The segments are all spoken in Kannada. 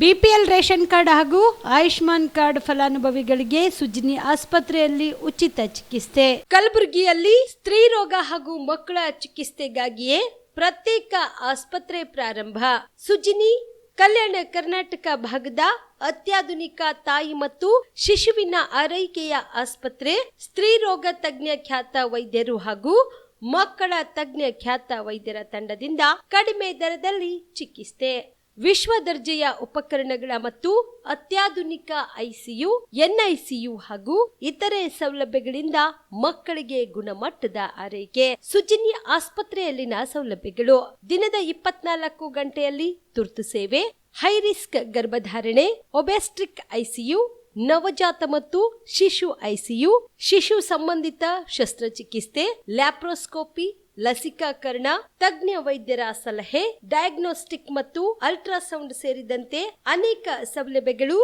ಬಿಪಿಎಲ್ ರೇಷನ್ ಕಾರ್ಡ್ ಹಾಗೂ ಆಯುಷ್ಮಾನ್ ಕಾರ್ಡ್ ಫಲಾನುಭವಿಗಳಿಗೆ ಸುಜ್ನಿ ಆಸ್ಪತ್ರೆಯಲ್ಲಿ ಉಚಿತ ಚಿಕಿತ್ಸೆ. ಕಲಬುರಗಿಯಲ್ಲಿ ಸ್ತ್ರೀ ರೋಗ ಹಾಗೂ ಮಕ್ಕಳ ಚಿಕಿತ್ಸೆಗಾಗಿಯೇ ಪ್ರತ್ಯೇಕ ಆಸ್ಪತ್ರೆ ಪ್ರಾರಂಭ. ಸುಜ್ನಿ ಕಲ್ಯಾಣ ಕರ್ನಾಟಕ ಭಾಗದ ಅತ್ಯಾಧುನಿಕ ತಾಯಿ ಮತ್ತು ಶಿಶುವಿನ ಆರೈಕೆಯ ಆಸ್ಪತ್ರೆ. ಸ್ತ್ರೀ ರೋಗ ತಜ್ಞ ಖ್ಯಾತ ವೈದ್ಯರು ಹಾಗೂ ಮಕ್ಕಳ ತಜ್ಞ ಖ್ಯಾತ ವೈದ್ಯರ ತಂಡದಿಂದ ಕಡಿಮೆ ದರದಲ್ಲಿ ಚಿಕಿತ್ಸೆ, ವಿಶ್ವ ದರ್ಜೆಯ ಉಪಕರಣಗಳ ಮತ್ತು ಅತ್ಯಾಧುನಿಕ ಐಸಿಯು, ಎನ್ಐಸಿಯು ಹಾಗೂ ಇತರೆ ಸೌಲಭ್ಯಗಳಿಂದ ಮಕ್ಕಳಿಗೆ ಗುಣಮಟ್ಟದ ಆರೈಕೆ. ಸುಜ್ನಿ ಆಸ್ಪತ್ರೆಯಲ್ಲಿನ ಸೌಲಭ್ಯಗಳು: ದಿನದ 24 ಗಂಟೆಯಲ್ಲಿ ತುರ್ತು ಸೇವೆ, ಹೈ ರಿಸ್ಕ್ ಗರ್ಭಧಾರಣೆ, ಒಬೆಸ್ಟ್ರಿಕ್ ಐಸಿಯು, ನವಜಾತ ಮತ್ತು ಶಿಶು ಐಸಿಯು, ಶಿಶು ಸಂಬಂಧಿತ ಶಸ್ತ್ರಚಿಕಿತ್ಸೆ, ಲ್ಯಾಪ್ರೋಸ್ಕೋಪಿ, ಲಸಿಕಾಕರಣ, ತಜ್ಞ ವೈದ್ಯರ ಸಲಹೆ, ಡಯಾಗ್ನೋಸ್ಟಿಕ್ ಮತ್ತು ಅಲ್ಟ್ರಾಸೌಂಡ್ ಸೇರಿದಂತೆ ಅನೇಕ ಸೌಲಭ್ಯಗಳು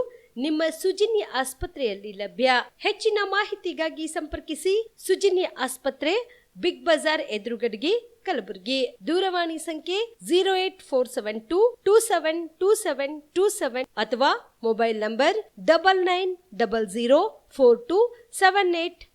ನಿಮ್ಮ ಸುಜ್ನಿ ಆಸ್ಪತ್ರೆಯಲ್ಲಿ ಲಭ್ಯ. ಹೆಚ್ಚಿನ ಮಾಹಿತಿಗಾಗಿ ಸಂಪರ್ಕಿಸಿ ಸುಜ್ನಿ ಆಸ್ಪತ್ರೆ, ಬಿಗ್ ಬಜಾರ್ ಎದುರುಗಡೆಗೆ, ಕಲಬುರಗಿ. ದೂರವಾಣಿ ಸಂಖ್ಯೆ 08472 272727 ಅಥವಾ mobile number 9900427814.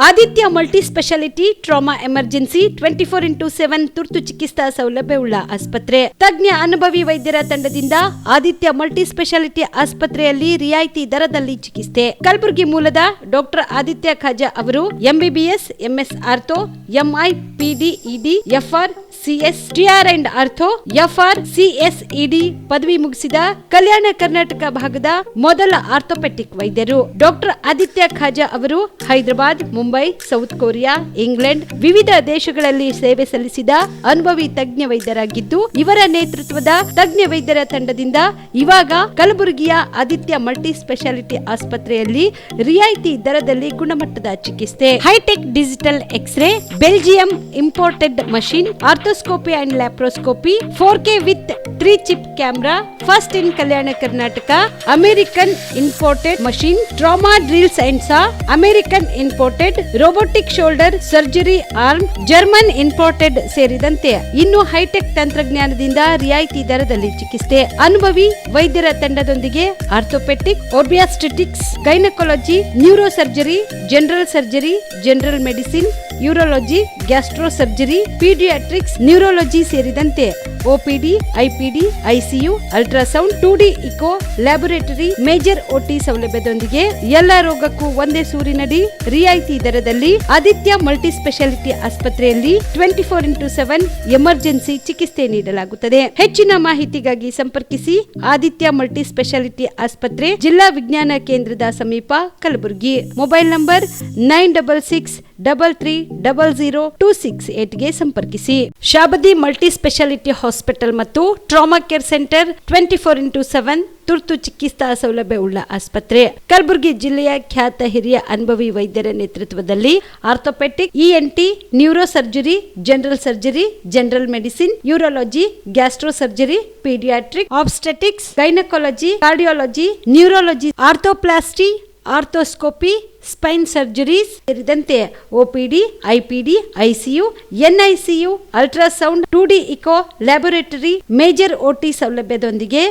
Aditya multi speciality trauma emergency 24x7 ತುರ್ತು ಚಿಕಿತ್ಸಾ ಸೌಲಭ್ಯವುಳ್ಳ ಆಸ್ಪತ್ರೆ. ತಜ್ಞ ಅನುಭವಿ ವೈದ್ಯರ ತಂಡದಿಂದ ಆದಿತ್ಯ ಮಲ್ಟಿ ಸ್ಪೆಷಾಲಿಟಿ ಆಸ್ಪತ್ರೆಯಲ್ಲಿ ರಿಯಾಯಿತಿ ದರದಲ್ಲಿ ಚಿಕಿತ್ಸೆ. ಕಲಬುರಗಿ ಮೂಲದ ಡಾಕ್ಟರ್ ಆದಿತ್ಯ ಖಾಜಾ ಅವರು MBBS, MS ortho, MI, PD, ED, FR, CS, TR and ortho, FR, CSED ಪದವಿ ಮುಗಿಸಿದ ಕಲ್ಯಾಣ ಕರ್ನಾಟಕ ಭಾಗದ ಮೊದಲ ಆರ್ಥೋಪೆಟಿಕ್ ವೈದ್ಯರು. ಡಾಕ್ಟರ್ ಆದಿತ್ಯ ಖಾಜಾ ಅವರು Hyderabad, Mumbai, south Korea, England ವಿವಿಧ ದೇಶಗಳಲ್ಲಿ ಸೇವೆ ಸಲ್ಲಿಸಿದ ಅನುಭವಿ ತಜ್ಞ ವೈದ್ಯರಾಗಿದ್ದು, ಇವರ ನೇತೃತ್ವದ ತಜ್ಞ ವೈದ್ಯರ ತಂಡದಿಂದ ಇವಾಗ ಕಲಬುರಗಿಯ ಆದಿತ್ಯ ಮಲ್ಟಿ ಸ್ಪೆಷಾಲಿಟಿ ಆಸ್ಪತ್ರೆಯಲ್ಲಿ ರಿಯಾಯಿತಿ ದರದಲ್ಲಿ ಗುಣಮಟ್ಟದ ಚಿಕಿತ್ಸೆ, hitech digital xray, Belgium imported machine, arthroscopy and laparoscopy, 4K with 3 chip camera, first in Kalyana Karnataka, American imported machine, trauma drills and saw, American imported robotic shoulder surgery arm, German imported ಸೇರಿದಂತೆ ಇನ್ನು ಹೈಟೆಕ್ ತಂತ್ರಜ್ಞಾನದಿಂದ ರಿಯಾಯಿತಿ ದರದಲ್ಲಿ ಚಿಕಿತ್ಸೆ. ಅನುಭವಿ ವೈದ್ಯರ ತಂಡದೊಂದಿಗೆ orthopaedic, obstetrics, gynaecology, neuro surgery, general surgery, general medicine, urology, gastro surgery, paediatrics, neurology ಸೇರಿದಂತೆ OPD, IPD, ICU, ultrasound, 2D echo, laboratory, major OT ಸೌಲಭ್ಯದೊಂದಿಗೆ ಎಲ್ಲ ರೋಗಕ್ಕೂ ಒಂದೇ ಸೂರಿನಡಿ ರಿಯಾಯಿತಿ ದರದಲ್ಲಿ ಆದಿತ್ಯ ಮಲ್ಟಿ ಸ್ಪೆಷಾಲಿಟಿ ಆಸ್ಪತ್ರೆಯಲ್ಲಿ 24x7 ಎಮರ್ಜೆನ್ಸಿ ಚಿಕಿತ್ಸೆ ನೀಡಲಾಗುತ್ತದೆ. ಹೆಚ್ಚಿನ ಮಾಹಿತಿಗಾಗಿ ಸಂಪರ್ಕಿಸಿ ಆದಿತ್ಯ ಮಲ್ಟಿ ಸ್ಪೆಷಾಲಿಟಿ ಆಸ್ಪತ್ರೆ, ಜಿಲ್ಲಾ ವಿಜ್ಞಾನ ಕೇಂದ್ರದ ಸಮೀಪ, ಕಲಬುರಗಿ. ಮೊಬೈಲ್ ನಂಬರ್ 9663300268 ಗೆ ಸಂಪರ್ಕಿಸಿ. ಶಾಬದಿ ಮಲ್ಟಿ ಸ್ಪೆಷಾಲಿಟಿ ಹಾಸ್ಪಿಟಲ್ ಮತ್ತು ಟ್ರಾಮಾ ಕೇರ್ ಸೆಂಟರ್ 24x7 ತುರ್ತು ಚಿಕಿತ್ಸಾ ಸೌಲಭ್ಯವುಳ್ಳ ಆಸ್ಪತ್ರೆ. ಕಲಬುರಗಿ ಜಿಲ್ಲೆಯ ಖ್ಯಾತ ಹಿರಿಯ ಅನುಭವಿ ವೈದ್ಯರ ನೇತೃತ್ವದಲ್ಲಿ orthopaedic, ENT, neuro surgery, general surgery, general medicine, urology, gastro surgery, paediatric, obstetrics, gynaecology, cardiology, neurology, arthroplasty, arthroscopy, spine surgeries ಸೇರಿದಂತೆ OPD, IPD, ICU, NICU, ultrasound, 2D echo, laboratory, major OT ಸೌಲಭ್ಯದೊಂದಿಗೆ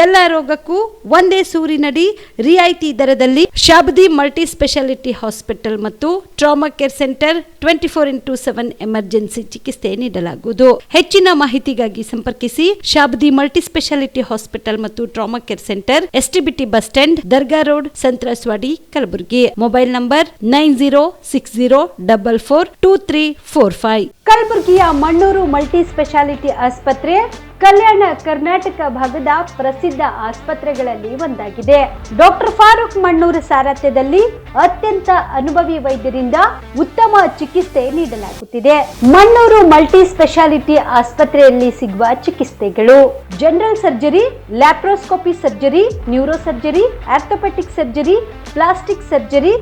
ಎಲ್ಲ ರೋಗಕ್ಕೂ ಒಂದೇ ಸೂರಿನಡಿ ರಿಯಾಯಿತಿ ದರದಲ್ಲಿ ಶಾಬದಿ ಮಲ್ಟಿ ಸ್ಪೆಷಾಲಿಟಿ ಹಾಸ್ಪಿಟಲ್ ಮತ್ತು trauma care centre 24x7 emergency ಚಿಕಿತ್ಸೆ ನೀಡಲಾಗುವುದು. ಹೆಚ್ಚಿನ ಮಾಹಿತಿಗಾಗಿ ಸಂಪರ್ಕಿಸಿ ಶಾಬದಿ ಮಲ್ಟಿ ಸ್ಪೆಷಾಲಿಟಿ ಹಾಸ್ಪಿಟಲ್ ಮತ್ತು trauma care centre, STBT bus stand, Dargah road, ಸಂತ್ರಸ್ವಾಡಿ, Kalaburagi. Mobile number 9060442345. ಕಲಬುರಗಿಯ ಮಣ್ಣೂರು ಮಲ್ಟಿ ಸ್ಪೆಷಾಲಿಟಿ ಆಸ್ಪತ್ರೆ ಕಲ್ಯಾಣ ಕರ್ನಾಟಕ ಭಾಗದ ಪ್ರಸಿದ್ಧ ಆಸ್ಪತ್ರೆಗಳಲ್ಲಿ ಒಂದಾಗಿದೆ. ಡಾಕ್ಟರ್ ಫಾರೂಕ್ ಮಣ್ಣೂರು ಸಾರಥ್ಯದಲ್ಲಿ ಅತ್ಯಂತ ಅನುಭವಿ ವೈದ್ಯರಿಂದ ಉತ್ತಮ ಚಿಕಿತ್ಸೆ ನೀಡಲಾಗುತ್ತಿದೆ. ಮಣ್ಣೂರು ಮಲ್ಟಿ ಸ್ಪೆಷಾಲಿಟಿ ಆಸ್ಪತ್ರೆಯಲ್ಲಿ ಸಿಗುವ ಚಿಕಿತ್ಸೆಗಳು: general surgery, laparoscopy surgery, neuro surgery, orthopaedic surgery, plastic surgery,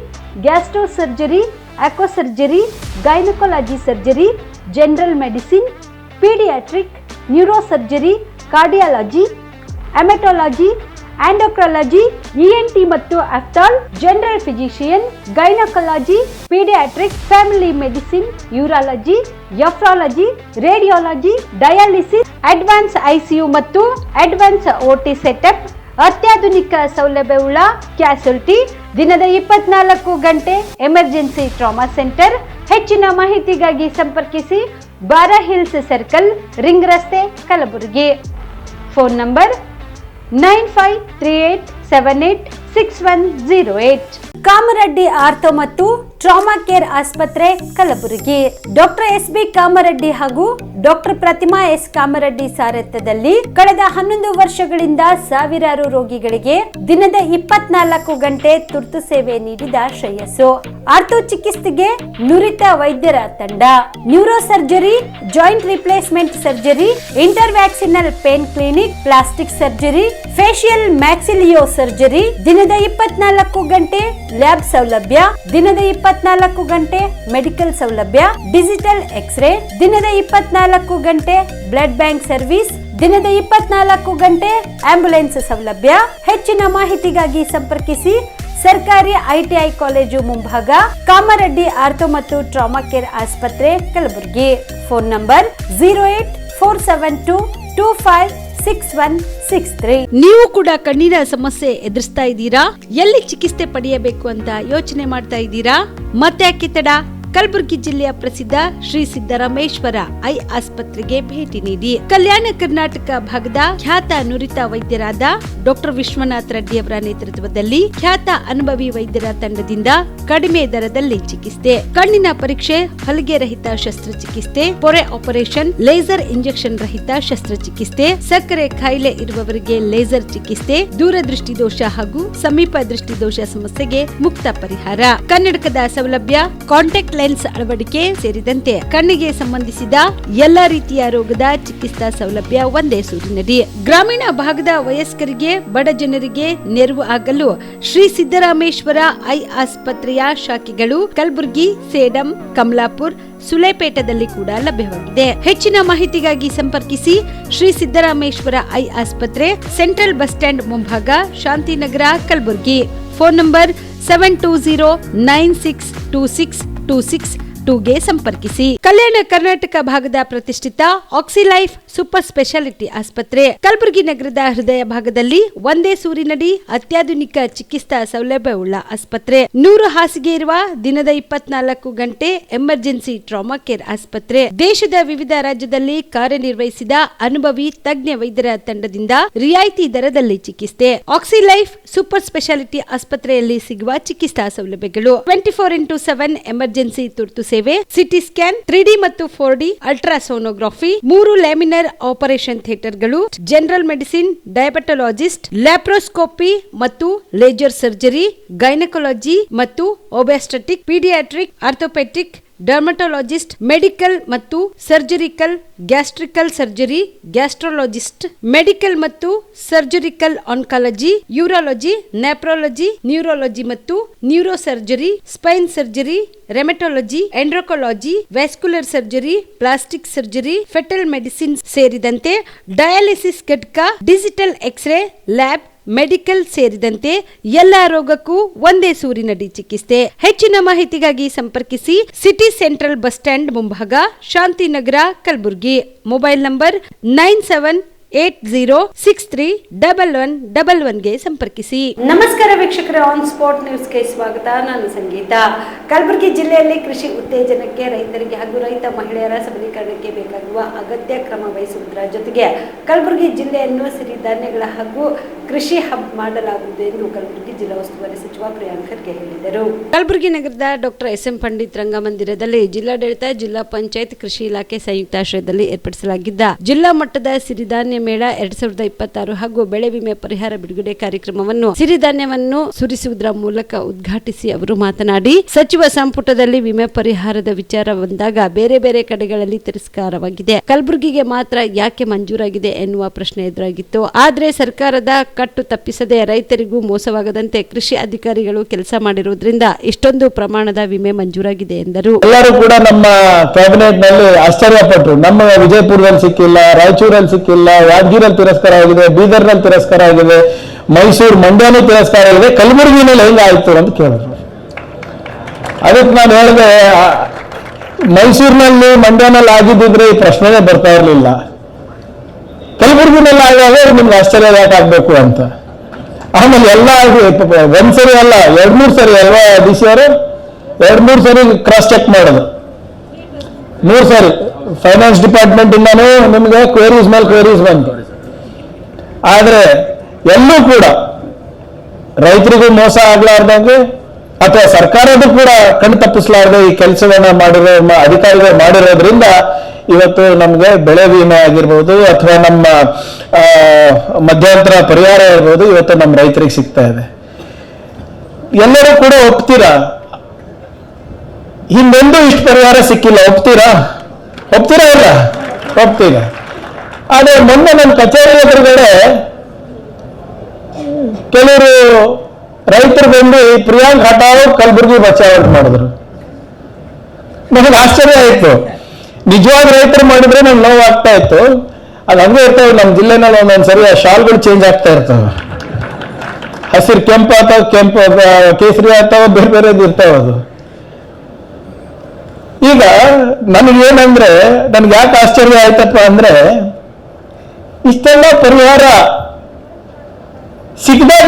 gastro surgery, aqua surgery, gynaecology surgery, general medicine, paediatric, neuro surgery, cardiology, haematology, endocrinology, ENT ಮತ್ತು ophthal, general physician, gynaecology, paediatrics, family medicine, urology, nephrology, radiology, dialysis, advance ICU ಮತ್ತು ಅಡ್ವಾನ್ಸ್ OT ಸೆಟಪ್, ಅತ್ಯಾಧುನಿಕ ಸೌಲಭ್ಯವುಳ್ಳ ಕ್ಯಾಸುಲಿಟಿ, ದಿನದ 24 ಗಂಟೆ ಎಮರ್ಜೆನ್ಸಿ ಟ್ರಾಮಾ ಸೆಂಟರ್. ಹೆಚ್ಚಿನ ಮಾಹಿತಿಗಾಗಿ ಸಂಪರ್ಕಿಸಿ ಬಾರಾ ಹಿಲ್ಸ್ ಸರ್ಕಲ್, ರಿಂಗ್ ರಸ್ತೆ, Kalaburagi. Phone number 9538786108. Kamareddy ortho ಮತ್ತು ಟ್ರಾಮಾ ಕೇರ್ ಆಸ್ಪತ್ರೆ, ಕಲಬುರಗಿ. ಡಾಕ್ಟರ್ SB ಕಾಮರೆಡ್ಡಿ ಹಾಗೂ ಡಾಕ್ಟರ್ ಪ್ರತಿಮಾ S ಕಾಮರೆಡ್ಡಿ ಸಾರಥ್ಯದಲ್ಲಿ ಕಳೆದ 11 ವರ್ಷಗಳಿಂದ ಸಾವಿರಾರು ರೋಗಿಗಳಿಗೆ ದಿನದ 24 ಗಂಟೆ ತುರ್ತು ಸೇವೆ ನೀಡಿದ ಶ್ರೇಯಸ್ಸು. ಆರ್ಥೋ ಚಿಕಿತ್ಸೆಗೆ ನುರಿತ ವೈದ್ಯರ ತಂಡ, neuro surgery, joint replacement surgery, interventional pain clinic, plastic surgery, facial maxillo surgery, ದಿನದ 24 ಗಂಟೆ ಲ್ಯಾಬ್ ಸೌಲಭ್ಯ, ದಿನದ 24 ಗಂಟೆ ಮೆಡಿಕಲ್ ಸೌಲಭ್ಯ, ಡಿಜಿಟಲ್ ಎಕ್ಸ್ರೇ, ದಿನದ 24 ಗಂಟೆ ಬ್ಲಡ್ ಬ್ಯಾಂಕ್ ಸರ್ವಿಸ್, ದಿನದ 24 ಗಂಟೆ ಆಂಬ್ಯುಲೆನ್ಸ್ ಸೌಲಭ್ಯ. ಹೆಚ್ಚಿನ ಮಾಹಿತಿಗಾಗಿ ಸಂಪರ್ಕಿಸಿ ಸರ್ಕಾರಿ ITI ಕಾಲೇಜು ಮುಂಭಾಗ, ಕಾಮರೆಡ್ಡಿ ಆರ್ಥೋ ಮತ್ತು ಟ್ರಾಮಾ ಕೇರ್ ಆಸ್ಪತ್ರೆ, ಕಲಬುರಗಿ. Phone number 08472256163. ನೀವು ಕೂಡ ಕಣ್ಣಿನ ಸಮಸ್ಯೆ ಎದುರಿಸ್ತಾ ಇದ್ದೀರಾ? ಎಲ್ಲಿ ಚಿಕಿತ್ಸೆ ಪಡೆಯಬೇಕು ಅಂತ ಯೋಚನೆ ಮಾಡ್ತಾ ಇದ್ದೀರಾ? ಮತ್ತೆ ಯಾಕೆ ತಡ? ಕಲಬುರಗಿ ಜಿಲ್ಲೆಯ ಪ್ರಸಿದ್ಧ ಶ್ರೀ ಸಿದ್ದರಾಮೇಶ್ವರ ಐ ಆಸ್ಪತ್ರೆಗೆ ಭೇಟಿ ನೀಡಿ ಕಲ್ಯಾಣ ಕರ್ನಾಟಕ ಭಾಗದ ಖ್ಯಾತ ನುರಿತ ವೈದ್ಯರಾದ ಡಾಕ್ಟರ್ ವಿಶ್ವನಾಥ್ ರೆಡ್ಡಿ ಅವರ ನೇತೃತ್ವದಲ್ಲಿ ಖ್ಯಾತ ಅನುಭವಿ ವೈದ್ಯರ ತಂಡದಿಂದ ಕಡಿಮೆ ದರದಲ್ಲಿ ಚಿಕಿತ್ಸೆ, ಕಣ್ಣಿನ ಪರೀಕ್ಷೆ, ಹೊಲಿಗೆ ರಹಿತ ಶಸ್ತ್ರಚಿಕಿತ್ಸೆ, ಪೊರೆ ಆಪರೇಷನ್, ಲೇಸರ್ ಇಂಜೆಕ್ಷನ್ ರಹಿತ ಶಸ್ತ್ರಚಿಕಿತ್ಸೆ, ಸಕ್ಕರೆ ಕಾಯಿಲೆ ಇರುವವರಿಗೆ ಲೇಸರ್ ಚಿಕಿತ್ಸೆ, ದೂರದೃಷ್ಟಿ ದೋಷ ಹಾಗೂ ಸಮೀಪ ದೃಷ್ಟಿ ದೋಷ ಸಮಸ್ಯೆಗೆ ಮುಕ್ತ ಪರಿಹಾರ, ಕನ್ನಡಕದ ಸೌಲಭ್ಯ, ಕಾಂಟ್ಯಾಕ್ಟ್ ಲೆನ್ಸ್ ಅಳವಡಿಕೆ ಸೇರಿದಂತೆ ಕಣ್ಣಿಗೆ ಸಂಬಂಧಿಸಿದ ಎಲ್ಲಾ ರೀತಿಯ ರೋಗದ ಚಿಕಿತ್ಸಾ ಸೌಲಭ್ಯ ಒಂದೇ ಸೂರಿನಡಿ. ಗ್ರಾಮೀಣ ಭಾಗದ ವಯಸ್ಕರಿಗೆ, ಬಡ ಜನರಿಗೆ ನೆರವು ಆಗಲು ಶ್ರೀ ಸಿದ್ದರಾಮೇಶ್ವರ ಐ ಆಸ್ಪತ್ರೆಯ ಶಾಖೆಗಳು ಕಲಬುರಗಿ, ಸೇಡಂ, ಕಮಲಾಪುರ್, ಸುಲೇಪೇಟದಲ್ಲಿ ಕೂಡ ಲಭ್ಯವಾಗಿದೆ. ಹೆಚ್ಚಿನ ಮಾಹಿತಿಗಾಗಿ ಸಂಪರ್ಕಿಸಿ ಶ್ರೀ ಸಿದ್ದರಾಮೇಶ್ವರ ಐ ಆಸ್ಪತ್ರೆ, ಸೆಂಟ್ರಲ್ ಬಸ್ ಸ್ಟ್ಯಾಂಡ್ ಮುಂಭಾಗ, ಶಾಂತಿನಗರ, ಕಲಬುರಗಿ. ಫೋನ್ ನಂಬರ್ 7209626262ಗೆ ಸಂಪರ್ಕಿಸಿ. ಕಲ್ಯಾಣ ಕರ್ನಾಟಕ ಭಾಗದ ಪ್ರತಿಷ್ಠಿತ ಆಕ್ಸಿಲೈಫ್ ಸೂಪರ್ ಸ್ಪೆಷಾಲಿಟಿ ಆಸ್ಪತ್ರೆ, ಕಲಬುರಗಿ ನಗರದ ಹೃದಯ ಭಾಗದಲ್ಲಿ ಒಂದೇ ಸೂರಿನಡಿ ಅತ್ಯಾಧುನಿಕ ಚಿಕಿತ್ಸಾ ಸೌಲಭ್ಯವುಳ್ಳ ಆಸ್ಪತ್ರೆ. 100 ಹಾಸಿಗೆ ಇರುವ ದಿನದ 24 ಗಂಟೆ ಎಮರ್ಜೆನ್ಸಿ ಟ್ರಾಮಾ ಕೇರ್ ಆಸ್ಪತ್ರೆ. ದೇಶದ ವಿವಿಧ ರಾಜ್ಯದಲ್ಲಿ ಕಾರ್ಯನಿರ್ವಹಿಸಿದ ಅನುಭವಿ ತಜ್ಞ ವೈದ್ಯರ ತಂಡದಿಂದ ರಿಯಾಯಿತಿ ದರದಲ್ಲಿ ಚಿಕಿತ್ಸೆ. ಆಕ್ಸಿಲೈಫ್ ಸೂಪರ್ ಸ್ಪೆಷಾಲಿಟಿ ಆಸ್ಪತ್ರೆಯಲ್ಲಿ ಸಿಗುವ ಚಿಕಿತ್ಸಾ ಸೌಲಭ್ಯಗಳು: 24x7 ಎಮರ್ಜೆನ್ಸಿ ತುರ್ತು ಸೇವೆ, ಸಿಟಿ ಸ್ಕ್ಯಾನ್, 3D ಮತ್ತು 4D ಅಲ್ಟ್ರಾಸೋನೋಗ್ರಫಿ, 3 ಲ್ಯಾಮಿನರ್ ಆಪರೇಷನ್ ಥಿಯೇಟರ್ಗಳು, ಜನರಲ್ ಮೆಡಿಸಿನ್, ಡಯಾಬೆಟೊಲಾಜಿಸ್ಟ್, ಲ್ಯಾಪ್ರೋಸ್ಕೋಪಿ ಮತ್ತು ಲೇಜರ್ ಸರ್ಜರಿ, ಗೈನಕಾಲಜಿ ಮತ್ತು obstetric, paediatric, orthopaedic, dermatologist, medical ಮತ್ತು surgical, gastric surgery, gastrologist, medical ಮತ್ತು surgical oncology, urology, nephrology, neurology ಮತ್ತು neuro surgery, spine surgery, rheumatology, endocrinology, vascular surgery, plastic surgery, fetal medicine ಸೇರಿದಂತೆ ಡಯಾಲಿಸಿಸ್ ಘಟಕ, ಡಿಜಿಟಲ್ ಎಕ್ಸ್ರೇ ಲ್ಯಾಬ್, ಮೆಡಿಕಲ್ ಸೇರಿದಂತೆ ಎಲ್ಲಾ ರೋಗಕ್ಕೂ ಒಂದೇ ಸೂರಿನಡಿ ಚಿಕಿತ್ಸೆ. ಹೆಚ್ಚಿನ ಮಾಹಿತಿಗಾಗಿ ಸಂಪರ್ಕಿಸಿ ಸಿಟಿ ಸೆಂಟ್ರಲ್ ಬಸ್ ಸ್ಟ್ಯಾಂಡ್ ಮುಂಭಾಗ, ಶಾಂತಿನಗರ, ಕಲಬುರಗಿ. ಮೊಬೈಲ್ ನಂಬರ್ 9780631111ಗೆ ಸಂಪರ್ಕಿಸಿ. ನಮಸ್ಕಾರ ವೀಕ್ಷಕರೇ, ಆನ್ ಸ್ಪಾಟ್ ನ್ಯೂಸ್ಗೆ ಸ್ವಾಗತ. ನಾನು ಸಂಗೀತ. ಕಲಬುರಗಿ ಜಿಲ್ಲೆಯಲ್ಲಿ ಕೃಷಿ ಉತ್ತೇಜನಕ್ಕೆ, ರೈತರಿಗೆ ಹಾಗೂ ರೈತ ಮಹಿಳೆಯರ ಸಬಲೀಕರಣಕ್ಕೆ ಬೇಕಾಗುವ ಅಗತ್ಯ ಕ್ರಮ ವಹಿಸುವುದರ ಜೊತೆಗೆ ಕಲಬುರಗಿ ಜಿಲ್ಲೆಯನ್ನು ಸಿರಿಧಾನ್ಯಗಳ ಹಾಗೂ ಕೃಷಿ ಹಬ್ ಮಾಡಲಾಗುವುದು ಎಂದು ಕಲಬುರಗಿ ಜಿಲ್ಲಾ ಉಸ್ತುವಾರಿ ಸಚಿವ ಪ್ರಿಯಾಂಕ್ ಖರ್ಗೆ ಹೇಳಿದರು. ಕಲಬುರಗಿ ನಗರದ ಡಾಕ್ಟರ್ SM ಪಂಡಿತ್ ರಂಗಮಂದಿರದಲ್ಲಿ ಜಿಲ್ಲಾಡಳಿತ, ಜಿಲ್ಲಾ ಪಂಚಾಯತ್, ಕೃಷಿ ಇಲಾಖೆ ಸಂಯುಕ್ತಾಶ್ರಯದಲ್ಲಿ ಏರ್ಪಡಿಸಲಾಗಿದ್ದ ಜಿಲ್ಲಾ ಮಟ್ಟದ ಸಿರಿಧಾನ್ಯ ಮೇಳ 2026 ಹಾಗೂ ಬೆಳೆ ವಿಮೆ ಪರಿಹಾರ ಬಿಡುಗಡೆ ಕಾರ್ಯಕ್ರಮವನ್ನು ಸಿರಿಧಾನ್ಯವನ್ನು ಸುರಿಸುವುದರ ಮೂಲಕ ಉದ್ಘಾಟಿಸಿ ಅವರು ಮಾತನಾಡಿ, ಸಚಿವ ಸಂಪುಟದಲ್ಲಿ ವಿಮೆ ಪರಿಹಾರದ ವಿಚಾರ ಬಂದಾಗ ಬೇರೆ ಬೇರೆ ಕಡೆಗಳಲ್ಲಿ ತಿರಸ್ಕಾರವಾಗಿದೆ, ಕಲಬುರಗಿಗೆ ಮಾತ್ರ ಯಾಕೆ ಮಂಜೂರಾಗಿದೆ ಎನ್ನುವ ಪ್ರಶ್ನೆ ಎದುರಾಗಿತ್ತು. ಆದರೆ ಸರ್ಕಾರದ ಕಟ್ಟು ತಪ್ಪಿಸದೆ ರೈತರಿಗೂ ಮೋಸವಾಗದಂತೆ ಕೃಷಿ ಅಧಿಕಾರಿಗಳು ಕೆಲಸ ಮಾಡಿರುವುದರಿಂದ ಇಷ್ಟೊಂದು ಪ್ರಮಾಣದ ವಿಮೆ ಮಂಜೂರಾಗಿದೆ ಎಂದರು. ಎಲ್ಲರೂ ಕೂಡ ನಮ್ಮ ಕ್ಯಾಬಿನೆಟ್ ನಲ್ಲಿ ಆಶ್ಚರ್ಯಪಟ್ಟರು. ನಮ್ಮ ವಿಜಯಪುರದಲ್ಲಿ ಸಿಕ್ಕಿಲ್ಲ, ರಾಯಚೂರಲ್ಲಿ ಸಿಕ್ಕಿಲ್ಲ, ಯಾದಗಿರಲ್ಲಿ ತಿರಸ್ಕಾರ ಆಗಿದೆ, ಬೀದರ್ನಲ್ಲಿ ತಿರಸ್ಕಾರ ಆಗಿದೆ, ಮೈಸೂರು ಮಂಡ್ಯನೂ ತಿರಸ್ಕಾರ ಇದೆ, ಕಲಬುರಗಿನಲ್ಲಿ ಹೆಂಗೆ ಆಯ್ತು ಅಂತ ಕೇಳಿದ್ರು. ಅದಕ್ಕೆ ನಾನು ಹೇಳಿದೆ, ಮೈಸೂರಿನಲ್ಲಿ ಮಂಡ್ಯನಲ್ಲಿ ಆಗಿದ್ದಿದ್ರೆ ಈ ಪ್ರಶ್ನೆನೇ ಬರ್ತಾ ಇರಲಿಲ್ಲ, ಕಲಬುರಗಿನಲ್ಲಿ ಆಗಾಗ ನಿಮ್ಗೆ ಆಶ್ಚರ್ಯ ಯಾಕೆ ಆಗ್ಬೇಕು ಅಂತ. ಆಮೇಲೆ ಎಲ್ಲ ಒಂದ್ಸರಿ ಅಲ್ಲ 2-3 ಸರಿ ಅಲ್ವಾ ಡಿ ಸಿ ಅವರು, 2-3 ಸರಿ ಕ್ರಾಸ್ ಚೆಕ್ ಮಾಡೋದು, 3 ಸರಿ ಫೈನಾನ್ಸ್ ಡಿಪಾರ್ಟ್ಮೆಂಟ್ ಇಂದಾನು ನಿಮ್ಗೆ ಕ್ವೇರೀಸ್ ಮೇಲೆ ಕ್ವೇರೀಸ್ ಬಂತು. ಆದ್ರೆ ಎಲ್ಲೂ ಕೂಡ ರೈತರಿಗೂ ಮೋಸ ಆಗ್ಲಾರ್ದಂಗೆ ಅಥವಾ ಸರ್ಕಾರದ್ದು ಕೂಡ ಕಣ್ಣು ತಪ್ಪಿಸಲಾರದೆ ಈ ಕೆಲಸವನ್ನ ಮಾಡಿರೋ ಅಧಿಕಾರಿಗಳು ಮಾಡಿರೋದ್ರಿಂದ ಇವತ್ತು ನಮ್ಗೆ ಬೆಳೆ ವಿಮೆ ಆಗಿರ್ಬೋದು ಅಥವಾ ನಮ್ಮ ಮಧ್ಯಂತರ ಪರಿಹಾರ ಇರ್ಬೋದು ಇವತ್ತು ನಮ್ಮ ರೈತರಿಗೆ ಸಿಗ್ತಾ ಇದೆ. ಎಲ್ಲರೂ ಕೂಡ ಒಪ್ತೀರಾ, ಹಿಂದೆಂದೂ ಇಷ್ಟು ಪರಿಹಾರ ಸಿಕ್ಕಿಲ್ಲ, ಒಪ್ತೀರಾ ಇಲ್ಲ? ಒಪ್ತೀರಾ. ಆದ್ರೆ ಮೊನ್ನೆ ನಮ್ಮ ಕಚೇರಿ ಎದುರುಗಡೆ ಕೆಲವರು ರೈತರು ಬಂದು ಪ್ರಿಯಾಂಕ್ ಹಟಾವ್ ಕಲಬುರ್ಗಿ ಬಚಾವ್ ಮಾಡಿದ್ರು. ನನಗೆ ಆಶ್ಚರ್ಯ ಆಯ್ತು. ನಿಜವಾದ ರೈತರು ಮಾಡಿದ್ರೆ ನಂಗೆ ನೋವು ಆಗ್ತಾ ಇತ್ತು. ಅದು ಹಂಗೆ ಇರ್ತವೆ ನಮ್ಮ ಜಿಲ್ಲೆನಲ್ಲಿ ಒಂದೊಂದ್ಸರಿ ಆ ಶಾಲ್ಗಳು ಚೇಂಜ್ ಆಗ್ತಾ ಇರ್ತವೆ, ಹಸಿರು ಕೆಂಪು ಅಥವಾ ಕೇಸರಿ ಅಥವಾ ಬೇರೆ ಬೇರೆದು ಇರ್ತಾವ. ಅದು ಈಗ ನನಗೇನಂದ್ರೆ ನನ್ಗೆ ಯಾಕೆ ಆಶ್ಚರ್ಯ ಆಯ್ತಪ್ಪ ಅಂದ್ರೆ, ಇಷ್ಟೆಲ್ಲ ಪರಿಹಾರ ಸಿಕ್ಕಿದಾಗ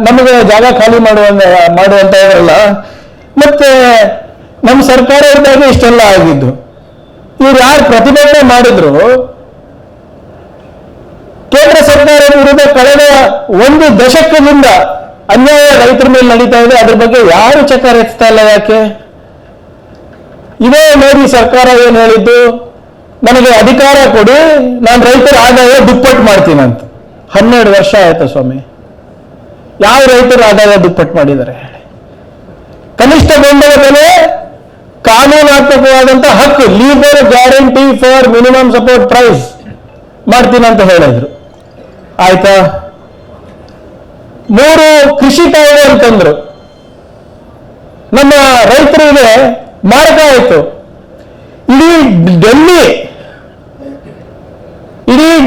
ನಮಗೆ ಜಾಗ ಖಾಲಿ ಮಾಡುವಂತ ಇರಲ್ಲ, ಮತ್ತೆ ನಮ್ಮ ಸರ್ಕಾರ ಇದ್ದಾಗ ಇಷ್ಟೆಲ್ಲ ಆಗಿದ್ದು. ಇವ್ರು ಯಾರು ಪ್ರತಿಭಟನೆ ಮಾಡಿದ್ರು, ಕೇಂದ್ರ ಸರ್ಕಾರದ ವಿರುದ್ಧ ಕಳೆದ 1 ದಶಕದಿಂದ ಅನ್ಯಾಯ ರೈತರ ಮೇಲೆ ನಡೀತಾ ಇದೆ, ಅದ್ರ ಬಗ್ಗೆ ಯಾರು ಚಕಾರ ಎತ್ತಾ ಇಲ್ಲ. ಯಾಕೆ? ಇದೇ ಮೋದಿ ಸರ್ಕಾರ ಏನ್ ಹೇಳಿದ್ದು, ನನಗೆ ಅಧಿಕಾರ ಕೊಡಿ, ನಾನು ರೈತರ ಆದಾಯ ದುಪ್ಪಟ್ಟು ಮಾಡ್ತೀನಿ ಅಂತ. 12 ವರ್ಷ ಆಯ್ತು ಸ್ವಾಮಿ, ಯಾವ ರೈತರು ಆದಾಯ ದುಪ್ಪಟ್ಟು ಮಾಡಿದ್ದಾರೆ? ಕನಿಷ್ಠ ಬೆಂಬಲ ಬೆಲೆ ಕಾನೂನಾತ್ಮಕವಾದಂತ ಹಕ್ಕು, legal guarantee for minimum support price ಮಾಡ್ತೀನಿ ಅಂತ ಹೇಳಿದ್ರು. ಆಯ್ತಾ? 3 ಕೃಷಿ ಕಾಯ್ದೆ ಅಂತಂದ್ರು, ನಮ್ಮ ರೈತರಿಗೆ ಮಾರಕ ಆಯ್ತು. ಇಡೀ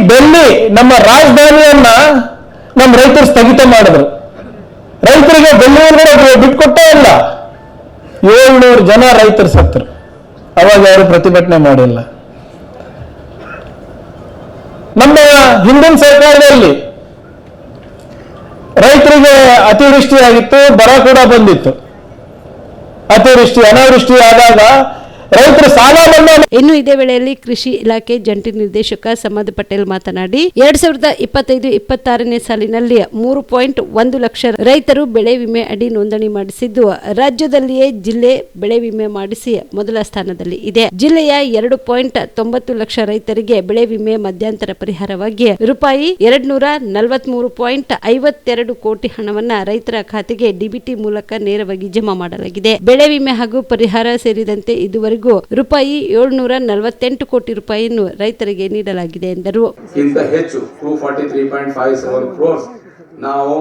ಡೆಲ್ಲಿ ನಮ್ಮ ರಾಜಧಾನಿಯನ್ನ ನಮ್ಮ ರೈತರು ಸ್ಥಗಿತ ಮಾಡಿದ್ರು. ರೈತರಿಗೆ ಡೆಲ್ಲಿ ಬಿಟ್ಕೊಟ್ಟೇ ಇಲ್ಲ. 700 ಜನ ರೈತರು ಸತ್ತರು, ಅವಾಗ ಯಾರು ಪ್ರತಿಭಟನೆ ಮಾಡಿಲ್ಲ. ನಮ್ಮ ಹಿಂದಿನ ಸರ್ಕಾರದಲ್ಲಿ ರೈತರಿಗೆ ಅತಿವೃಷ್ಟಿ ಆಗಿತ್ತು, ಬರ ಕೂಡ ಬಂದಿತ್ತು. ಅತಿವೃಷ್ಟಿ ಅನಾವೃಷ್ಟಿ ಆದಾಗ ರೈತರು ಸಾಲ ಮನ್ನಾ. ಇನ್ನು ಇದೇ ವೇಳೆಯಲ್ಲಿ ಕೃಷಿ ಇಲಾಖೆ ಜಂಟಿ ನಿರ್ದೇಶಕ ಸಮದ್ ಪಟೇಲ್ ಮಾತನಾಡಿ 2025-26ನೇ ಸಾಲಿನಲ್ಲಿ 3.1 ಲಕ್ಷ ರೈತರು ಬೆಳೆ ವಿಮೆ ಅಡಿ ನೋಂದಣಿ ಮಾಡಿಸಿದ್ದು, ರಾಜ್ಯದಲ್ಲಿಯೇ ಜಿಲ್ಲೆ ಬೆಳೆ ವಿಮೆ ಮಾಡಿಸಿ ಮೊದಲ ಸ್ಥಾನದಲ್ಲಿ ಇದೆ. ಜಿಲ್ಲೆಯ 2.90 ಲಕ್ಷ ರೈತರಿಗೆ ಬೆಳೆ ವಿಮೆ ಮಧ್ಯಂತರ ಪರಿಹಾರವಾಗಿ ರೂಪಾಯಿ 243.52 ಕೋಟಿ ಹಣವನ್ನ ರೈತರ ಖಾತೆಗೆ ಡಿಬಿಟಿ ಮೂಲಕ ನೇರವಾಗಿ ಜಮಾ ಮಾಡಲಾಗಿದೆ. ಬೆಳೆ ವಿಮೆ ಹಾಗೂ ಪರಿಹಾರ ಸೇರಿದಂತೆ ಇದುವರೆಗೂ ರೂಪಾಯಿ 748 ಕೋಟಿ ರೂಪಾಯಿಯನ್ನು ರೈತರಿಗೆ ನೀಡಲಾಗಿದೆ ಎಂದರು. ಹೆಚ್ಚು 243.57 crores ನಾವು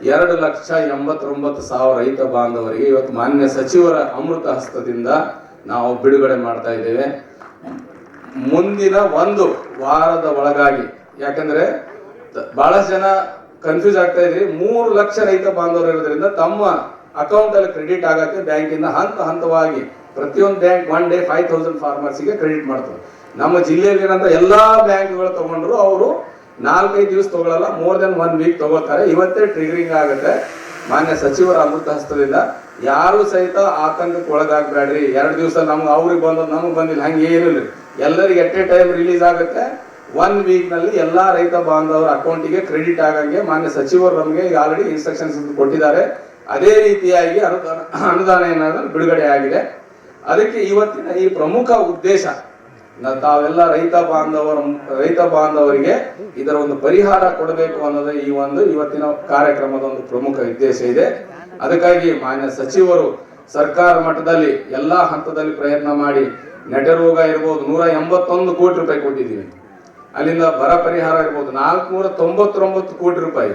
2,89,000 ರೈತ ಬಾಂಧವರಿಗೆ ಇವತ್ತು ಮಾನ್ಯ ಸಚಿವರ ಅಮೃತ ಹಸ್ತದಿಂದ ನಾವು ಬಿಡುಗಡೆ ಮಾಡ್ತಾ ಇದ್ದೇವೆ. ಮುಂದಿನ 1 ವಾರದ ಒಳಗಾಗಿ, ಯಾಕಂದ್ರೆ ಬಹಳಷ್ಟು ಜನ ಕನ್ಫ್ಯೂಸ್ ಆಗ್ತಾ ಇದ್ರಿ, 3 ಲಕ್ಷ ರೈತ ಬಾಂಧವರು ಇರೋದ್ರಿಂದ ತಮ್ಮ ಅಕೌಂಟ್ ಅಲ್ಲಿ ಕ್ರೆಡಿಟ್ ಆಗಕ್ಕೆ ಬ್ಯಾಂಕಿಂದ ಹಂತವಾಗಿ ಪ್ರತಿಯೊಂದು ಬ್ಯಾಂಕ್ 1 ಡೇ 5,000 ಫಾರ್ಮರ್ಸ್ಗೆ ಕ್ರೆಡಿಟ್ ಮಾಡ್ತಾರೆ. ನಮ್ಮ ಜಿಲ್ಲೆಯಲ್ಲಿ ಏನಂತ ಎಲ್ಲಾ ಬ್ಯಾಂಕ್ಗಳು ತಗೊಂಡ್ರು ಅವರು 4-5 ದಿವಸ ತಗೊಳ್ಳಲ್ಲ, ಮೋರ್ ದೆನ್ 1 ವೀಕ್ ತಗೋತಾರೆ. ಇವತ್ತೇ ಟ್ರಿಗರಿಂಗ್ ಆಗುತ್ತೆ. ಮಾನ್ಯ ಸಚಿವರ ಅಮೃತ ಹಸ್ತದಿಂದ ಯಾರು ಸಹಿತ ಆತಂಕಕ್ಕೆ ಒಳಗಾಗಬೇಡ್ರಿ. 2 ದಿವಸ ಅವ್ರಿಗೆ ಬಂದ ನಮಗೆ ಬಂದಿಲ್ಲ, ಹಂಗೆ ಏನಿಲ್ಲ, ಎಲ್ಲರಿಗೆ ಎಟ್ ಎ ಟೈಮ್ ರಿಲೀಸ್ ಆಗುತ್ತೆ. 1 ವೀಕ್ ನಲ್ಲಿ ಎಲ್ಲಾ ರೈತ ಬಾಂಧವರ ಅಕೌಂಟಿಗೆ ಕ್ರೆಡಿಟ್ ಆಗಂಗೆ ಮಾನ್ಯ ಸಚಿವರು ನಮಗೆ ಆಲ್ರೆಡಿ ಇನ್ಸ್ಟ್ರಕ್ಷನ್ಸ್ ಕೊಟ್ಟಿದ್ದಾರೆ. ಅದೇ ರೀತಿಯಾಗಿ ಅನುದಾನ ಏನಾದ್ರು ಬಿಡುಗಡೆ ಆಗಿದೆ. ಅದಕ್ಕೆ ಇವತ್ತಿನ ಈ ಪ್ರಮುಖ ಉದ್ದೇಶ ತಾವೆಲ್ಲ ರೈತ ಬಾಂಧವರಿಗೆ ಇದರ ಒಂದು ಪರಿಹಾರ ಕೊಡಬೇಕು ಅನ್ನೋದು ಇವತ್ತಿನ ಕಾರ್ಯಕ್ರಮದ ಒಂದು ಪ್ರಮುಖ ಉದ್ದೇಶ ಇದೆ. ಅದಕ್ಕಾಗಿ ಮಾನ್ಯ ಸಚಿವರು ಸರ್ಕಾರ ಮಟ್ಟದಲ್ಲಿ ಎಲ್ಲಾ ಹಂತದಲ್ಲಿ ಪ್ರಯತ್ನ ಮಾಡಿ ನೆಟರೋಗ ಇರ್ಬೋದು 181 ಕೋಟಿ ರೂಪಾಯಿ ಕೊಟ್ಟಿದ್ದೀವಿ. ಅಲ್ಲಿಂದ ಬರ ಪರಿಹಾರ ಇರ್ಬೋದು 499 ಕೋಟಿ ರೂಪಾಯಿ,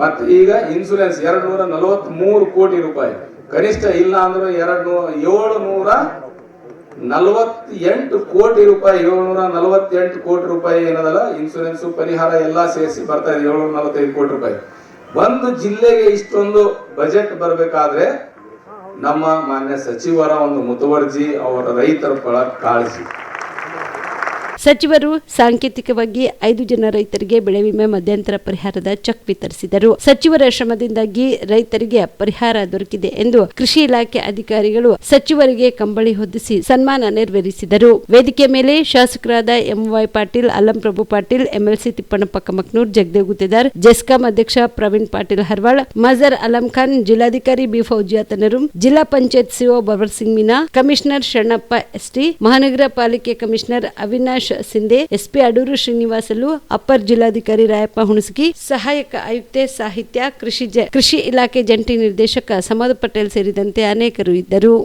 ಮತ್ತೆ ಈಗ ಇನ್ಸೂರೆನ್ಸ್ 243 ಕೋಟಿ ರೂಪಾಯಿ, ಕನಿಷ್ಠ ಇಲ್ಲ ಅಂದ್ರೆ 748 ಕೋಟಿ ರೂಪಾಯಿ 748 ಕೋಟಿ ರೂಪಾಯಿ ಏನದಲ್ಲ ಇನ್ಸೂರೆನ್ಸ್ ಪರಿಹಾರ ಎಲ್ಲಾ ಸೇರಿಸಿ ಬರ್ತಾ ಇದೆ 745 ಕೋಟಿ ರೂಪಾಯಿ. ಒಂದು ಜಿಲ್ಲೆಗೆ ಇಷ್ಟೊಂದು ಬಜೆಟ್ ಬರಬೇಕಾದ್ರೆ ನಮ್ಮ ಮಾನ್ಯ ಸಚಿವರ ಒಂದು ಮುತುವರ್ಜಿ, ಅವರ ರೈತರ ಪರ ಕಾಳಜಿ. ಸಚಿವರು ಸಾಂಕೇತಿಕವಾಗಿ 5 ಜನ ರೈತರಿಗೆ ಬೆಳೆ ವಿಮೆ ಮಧ್ಯಂತರ ಪರಿಹಾರದ ಚೆಕ್ ವಿತರಿಸಿದರು. ಸಚಿವರ ಶ್ರಮದಿಂದಾಗಿ ರೈತರಿಗೆ ಪರಿಹಾರ ದೊರಕಿದೆ ಎಂದು ಕೃಷಿ ಇಲಾಖೆ ಅಧಿಕಾರಿಗಳು ಸಚಿವರಿಗೆ ಕಂಬಳಿ ಹೊದಿಸಿ ಸನ್ಮಾನ ನೆರವೇರಿಸಿದರು. ವೇದಿಕೆ ಮೇಲೆ ಶಾಸಕರಾದ MY ಪಾಟೀಲ್, ಅಲ್ಲಂಪ್ರಭು ಪಾಟೀಲ್, MLC ತಿಪ್ಪಣ್ಣಪ್ಪ ಕಮಕ್ನೂರ್, ಜಗದೇವ್ ಗುತ್ತೇದಾರ್, ಜೆಸ್ಕಾಂ ಅಧ್ಯಕ್ಷ ಪ್ರವೀಣ್ ಪಾಟೀಲ್ ಹರ್ವಾಳ್, ಮಜರ್ ಅಲಂ ಖಾನ್, ಜಿಲ್ಲಾಧಿಕಾರಿ ಬಿ ಫೌಜಿಯಾ ತನರುಮ್, ಜಿಲ್ಲಾ ಪಂಚಾಯತ್ ಸಿಒ ಬಬರ್ ಸಿಂಗ್ ಮೀನಾ, ಕಮಿಷನರ್ ಶರಣಪ್ಪ ST, ಮಹಾನಗರ ಪಾಲಿಕೆ commissioner Avinash Shinde, SP Adoor Srinivasulu, upper ಜಿಲ್ಲಾಧಿಕಾರಿ ರಾಯಪ್ಪ ಹುಣಸಗಿ, ಸಹಾಯಕ ಆಯುಕ್ತೆ ಸಾಹಿತ್ಯ, ಕೃಷಿ ಇಲಾಖೆ ಜಂಟಿ ನಿರ್ದೇಶಕ ಸಮದ್ ಪಟೇಲ್ ಸೇರಿದಂತೆ ಅನೇಕರು ಇದ್ದರು.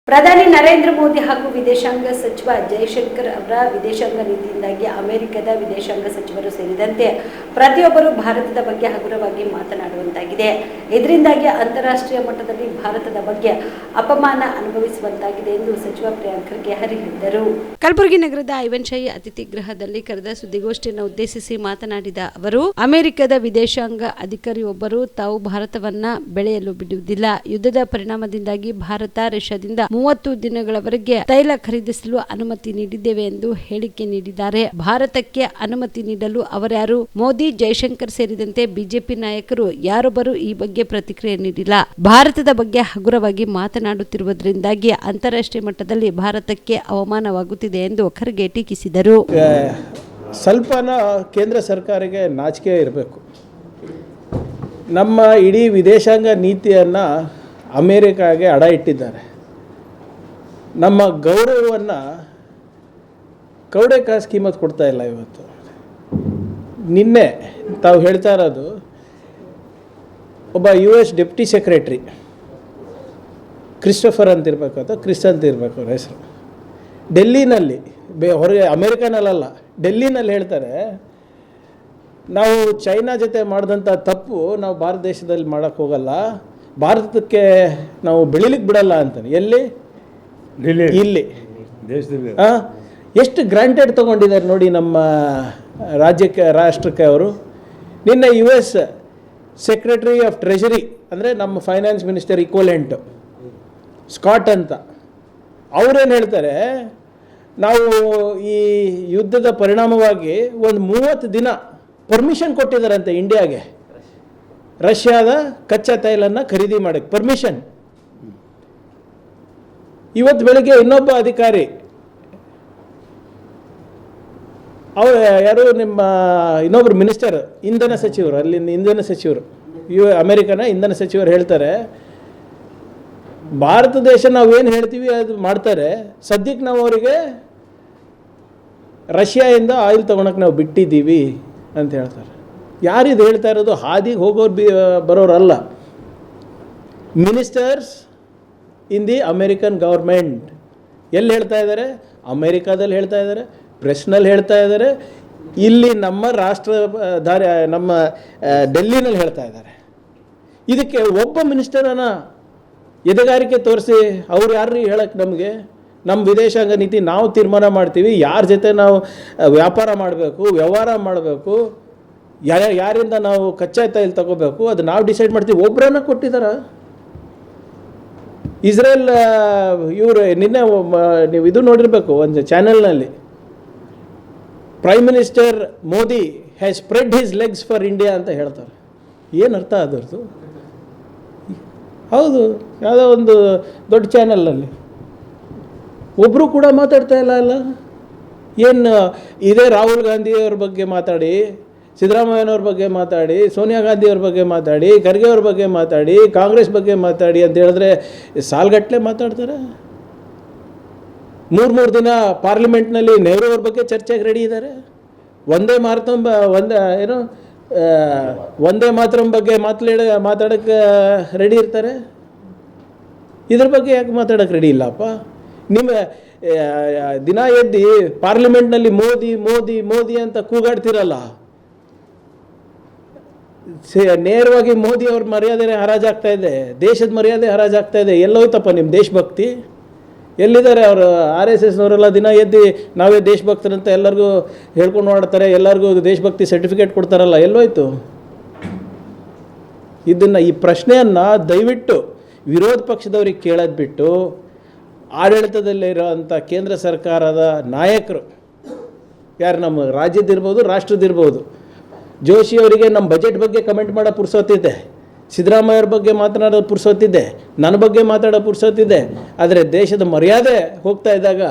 ಪ್ರಧಾನಿ ನರೇಂದ್ರ ಮೋದಿ ಹಾಗೂ ವಿದೇಶಾಂಗ ಸಚಿವ ಜೈಶಂಕರ್ ಅವರ ವಿದೇಶಾಂಗ ನೀತಿಯಿಂದಾಗಿ ಅಮೆರಿಕದ ವಿದೇಶಾಂಗ ಸಚಿವರು ಸೇರಿದಂತೆ ಪ್ರತಿಯೊಬ್ಬರು ಭಾರತದ ಬಗ್ಗೆ ಹಗುರವಾಗಿ ಮಾತನಾಡುವಂತಾಗಿದೆ. ಇದರಿಂದಾಗಿ ಅಂತಾರಾಷ್ಟ್ರೀಯ ಮಟ್ಟದಲ್ಲಿ ಭಾರತದ ಬಗ್ಗೆ ಅಪಮಾನ ಅನುಭವಿಸುವಂತಾಗಿದೆ ಎಂದು ಸಚಿವ ಪ್ರಿಯಾಂಕ್ ಖರ್ಗೆ ಹರಿಹಿಡಿದರು. ಕಲಬುರಗಿ ನಗರದ ಐವನ್ಶಾಹಿ ಅತಿಥಿ ಗೃಹದಲ್ಲಿ ಕರೆದ ಸುದ್ದಿಗೋಷ್ಠಿಯನ್ನು ಉದ್ದೇಶಿಸಿ ಮಾತನಾಡಿದ ಅವರು, ಅಮೆರಿಕದ ವಿದೇಶಾಂಗ ಅಧಿಕಾರಿಯೊಬ್ಬರು ತಾವು ಭಾರತವನ್ನ ಬೆಳೆಯಲು ಬಿಡುವುದಿಲ್ಲ. ಯುದ್ಧದ ಪರಿಣಾಮದಿಂದಾಗಿ ಭಾರತ ರಷ್ಯಾದಿಂದ 30 ದಿನಗಳವರೆಗೆ ತೈಲ ಖರೀದಿಸಲು ಅನುಮತಿ ನೀಡಿದ್ದೇವೆ ಎಂದು ಹೇಳಿಕೆ ನೀಡಿದ್ದಾರೆ. ಭಾರತಕ್ಕೆ ಅನುಮತಿ ನೀಡಲು ಅವರ್ಯಾರು? ಮೋದಿ, ಜೈಶಂಕರ್ ಸೇರಿದಂತೆ ಬಿಜೆಪಿ ನಾಯಕರು ಯಾರೊಬ್ಬರು ಈ ಬಗ್ಗೆ ಪ್ರತಿಕ್ರಿಯೆ ನೀಡಿಲ್ಲ. ಭಾರತದ ಬಗ್ಗೆ ಹಗುರವಾಗಿ ಮಾತನಾಡುತ್ತಿರುವುದರಿಂದಾಗಿ ಅಂತಾರಾಷ್ಟ್ರೀಯ ಮಟ್ಟದಲ್ಲಿ ಭಾರತಕ್ಕೆ ಅವಮಾನವಾಗುತ್ತಿದೆ ಎಂದು ಖರ್ಗೆ ಟೀಕಿಸಿದರು. ಸ್ವಲ್ಪನ ಕೇಂದ್ರ ಸರ್ಕಾರಕ್ಕೆ ನಾಚಿಕೆ ಇರಬೇಕು. ನಮ್ಮ ಇಡೀ ವಿದೇಶಾಂಗ ನೀತಿಯನ್ನು ಅಮೇರಿಕಾಗೆ ಅಡ ಇಟ್ಟಿದ್ದಾರೆ. ನಮ್ಮ ಗೌರವವನ್ನು ಕೌಡೆಕಾಸು ಕಿಮ್ಮತ್ತು ಕೊಡ್ತಾ ಇಲ್ಲ. ಇವತ್ತು ನಿನ್ನೆ ತಾವು ಹೇಳ್ತಾ ಇರೋದು, ಒಬ್ಬ US ಡೆಪ್ಟಿ ಸೆಕ್ರೆಟ್ರಿ ಕ್ರಿಸ್ಟೋಫರ್ ಅಂತಿರ್ಬೇಕು ಅಥವಾ ಕ್ರಿಸ್ ಅಂತಿರ್ಬೇಕು ಅವ್ರ ಹೆಸರು, ಡೆಲ್ಲಿನಲ್ಲಿ ಹೊರಗೆ ಅಮೇರಿಕನಲ್ಲ ಡೆಲ್ಲಿನಲ್ಲಿ ಹೇಳ್ತಾರೆ, ನಾವು ಚೈನಾ ಜೊತೆ ಮಾಡಿದಂಥ ತಪ್ಪು ನಾವು ಭಾರತ ದೇಶದಲ್ಲಿ ಮಾಡೋಕ್ಕೆ ಹೋಗಲ್ಲ, ಭಾರತಕ್ಕೆ ನಾವು ಬೆಳಿಲಿಕ್ಕೆ ಬಿಡಲ್ಲ ಅಂತಾನೆ. ಎಲ್ಲಿ? ಇಲ್ಲಿ ದೇಶದಲ್ಲಿ. ಎಷ್ಟು ಗ್ರಾಂಟೆಡ್ ತೊಗೊಂಡಿದ್ದಾರೆ ನೋಡಿ ನಮ್ಮ ರಾಷ್ಟ್ರಕ್ಕೆ ಅವರು. ನಿನ್ನೆ US ಸೆಕ್ರೆಟರಿ ಆಫ್ ಟ್ರೆಷರಿ ಅಂದರೆ ನಮ್ಮ ಫೈನಾನ್ಸ್ ಮಿನಿಸ್ಟರ್ ಈಕ್ವಲೆಂಟು ಸ್ಕಾಟ್ ಅಂತ, ಅವರೇನು ಹೇಳ್ತಾರೆ, ನಾವು ಈ ಯುದ್ಧದ ಪರಿಣಾಮವಾಗಿ ಒಂದು 30 ದಿನ ಪರ್ಮಿಷನ್ ಕೊಟ್ಟಿದ್ದಾರಂತೆ ಇಂಡಿಯಾಗೆ, ರಷ್ಯಾದ ಕಚ್ಚಾ ತೈಲನ್ನು ಖರೀದಿ ಮಾಡೋಕ್ಕೆ ಪರ್ಮಿಷನ್. ಇವತ್ತು ಬೆಳಗ್ಗೆ ಇನ್ನೊಬ್ಬ ಅಧಿಕಾರಿ, ಯಾರು ನಿಮ್ಮ ಇನ್ನೊಬ್ಬರು ಮಿನಿಸ್ಟರ್, ಇಂಧನ ಸಚಿವರು, ಅಲ್ಲಿಂದ ಇಂಧನ ಸಚಿವರು, ಅಮೆರಿಕನ ಇಂಧನ ಸಚಿವರು ಹೇಳ್ತಾರೆ, ಭಾರತ ದೇಶ ನಾವೇನು ಹೇಳ್ತೀವಿ ಅದು ಮಾಡ್ತಾರೆ, ಸದ್ಯಕ್ಕೆ ನಾವು ಅವರಿಗೆ ರಷ್ಯಾದಿಂದ ಆಯಿಲ್ ತೊಗೊಳಕ್ಕೆ ನಾವು ಬಿಟ್ಟಿದ್ದೀವಿ ಅಂತ ಹೇಳ್ತಾರೆ. ಯಾರಿದು ಹೇಳ್ತಾ ಇರೋದು? ಹಾದಿಗೆ ಹೋಗೋರು ಬರೋರಲ್ಲ, ministers in the American government. ಎಲ್ಲಿ ಹೇಳ್ತಾ ಇದ್ದಾರೆ? ಅಮೇರಿಕಾದಲ್ಲಿ ಹೇಳ್ತಾ ಇದ್ದಾರೆ, ಪ್ರೆಸ್ನಲ್ಲಿ ಹೇಳ್ತಾ ಇದ್ದಾರೆ, ಇಲ್ಲಿ ನಮ್ಮ ನಮ್ಮ ಡೆಲ್ಲಿನಲ್ಲಿ ಹೇಳ್ತಾ ಇದ್ದಾರೆ. ಇದಕ್ಕೆ ಒಬ್ಬ ಮಿನಿಸ್ಟರನ್ನು ಎದೆಗಾರಿಕೆ ತೋರಿಸಿ ಅವ್ರು ಯಾರು ಹೇಳಕ್ಕೆ ನಮಗೆ? ನಮ್ಮ ವಿದೇಶಾಂಗ ನೀತಿ ನಾವು ತೀರ್ಮಾನ ಮಾಡ್ತೀವಿ, ಯಾರ ಜೊತೆ ನಾವು ವ್ಯಾಪಾರ ಮಾಡಬೇಕು, ವ್ಯವಹಾರ ಮಾಡಬೇಕು, ಯಾರಿಂದ ನಾವು ಕಚ್ಚಾ ತೈಲ ತಗೋಬೇಕು, ಅದು ನಾವು ಡಿಸೈಡ್ ಮಾಡ್ತೀವಿ. ಒಬ್ಬರನ್ನ ಕೊಟ್ಟಿದ್ದಾರೆ. ಇಸ್ರೇಲ್ ಇವರು ನಿನ್ನೆ ನೀವು ಇದು ನೋಡಿರಬೇಕು ಒಂದು ಚಾನೆಲ್ನಲ್ಲಿ, prime minister Modi has spread his legs for India ಅಂತ ಹೇಳ್ತಾರೆ. ಏನು ಅರ್ಥ ಅದರದ್ದು? ಹೌದು, ಯಾವುದೋ ಒಂದು ದೊಡ್ಡ ಚಾನಲ್ನಲ್ಲಿ ಒಬ್ಬರು ಕೂಡ ಮಾತಾಡ್ತಾ ಇಲ್ಲ ಅಲ್ಲ. ಏನು ಇದೇ ರಾಹುಲ್ ಗಾಂಧಿಯವ್ರ ಬಗ್ಗೆ ಮಾತಾಡಿ, ಸಿದ್ದರಾಮಯ್ಯನವ್ರ ಬಗ್ಗೆ ಮಾತಾಡಿ, ಸೋನಿಯಾ ಗಾಂಧಿಯವ್ರ ಬಗ್ಗೆ ಮಾತಾಡಿ, ಖರ್ಗೆ ಅವ್ರ ಬಗ್ಗೆ ಮಾತಾಡಿ, ಕಾಂಗ್ರೆಸ್ ಬಗ್ಗೆ ಮಾತಾಡಿ ಅಂತ ಹೇಳಿದ್ರೆ ಸಾಲ್ಗಟ್ಟಲೆ ಮಾತಾಡ್ತಾರೆ. 3 ದಿನ ಪಾರ್ಲಿಮೆಂಟ್ನಲ್ಲಿ ನೆಹರು ಅವ್ರ ಬಗ್ಗೆ ಚರ್ಚೆಗೆ ರೆಡಿ ಇದ್ದಾರೆ. ವಂದೇ ಮಾತರಂ ಬಗ್ಗೆ ಮಾತಾಡೋಕ್ಕೆ ರೆಡಿ ಇರ್ತಾರೆ. ಇದ್ರ ಬಗ್ಗೆ ಯಾಕೆ ಮಾತಾಡೋಕ್ಕೆ ರೆಡಿ ಇಲ್ಲಪ್ಪ? ನಿಮ್ಮ ದಿನ ಎದ್ದು ಪಾರ್ಲಿಮೆಂಟ್ನಲ್ಲಿ ಮೋದಿ ಮೋದಿ ಮೋದಿ ಅಂತ ಕೂಗಾಡ್ತಿರಲ್ಲ, ನೇರವಾಗಿ ಮೋದಿ ಅವ್ರ ಮರ್ಯಾದೆ ಹರಾಜಾಗ್ತಾ ಇದೆ, ದೇಶದ ಮರ್ಯಾದೆ ಹರಾಜಾಗ್ತಾ ಇದೆ. ಎಲ್ಲೋಯ್ತಪ್ಪ ನಿಮ್ಮ ದೇಶಭಕ್ತಿ? ಎಲ್ಲಿದ್ದಾರೆ ಅವರು? RSSನವರೆಲ್ಲ ದಿನ ಎದ್ದು ನಾವೇ ದೇಶಭಕ್ತರಂತ ಎಲ್ಲರಿಗೂ ಹೇಳ್ಕೊಂಡು ಮಾಡ್ತಾರೆ, ಎಲ್ಲರಿಗೂ ದೇಶಭಕ್ತಿ ಸರ್ಟಿಫಿಕೇಟ್ ಕೊಡ್ತಾರಲ್ಲ, ಎಲ್ಲೋಯ್ತು? ಇದನ್ನು ಈ ಪ್ರಶ್ನೆಯನ್ನು ದಯವಿಟ್ಟು ವಿರೋಧ ಪಕ್ಷದವ್ರಿಗೆ ಕೇಳೋದು ಬಿಟ್ಟು ಆಡಳಿತದಲ್ಲಿರೋಂಥ ಕೇಂದ್ರ ಸರ್ಕಾರದ ನಾಯಕರು ಯಾರು ನಮ್ಮ ರಾಜ್ಯದಿರ್ಬೋದು ರಾಷ್ಟ್ರದಿರ್ಬೋದು, ಜೋಶಿ ಅವರಿಗೆ ನಮ್ಮ ಬಜೆಟ್ ಬಗ್ಗೆ ಕಮೆಂಟ್ ಮಾಡೋ ಪುರ್ಸೊತ್ತಿದೆ, ಸಿದ್ದರಾಮಯ್ಯ ಅವ್ರ ಬಗ್ಗೆ ಮಾತನಾಡೋ ಪುರ್ಸೊತ್ತಿದೆ, ನನ್ನ ಬಗ್ಗೆ ಮಾತಾಡೋ ಪುರ್ಸೊತ್ತಿದೆ, ಆದರೆ ದೇಶದ ಮರ್ಯಾದೆ ಹೋಗ್ತಾ ಇದ್ದಾಗ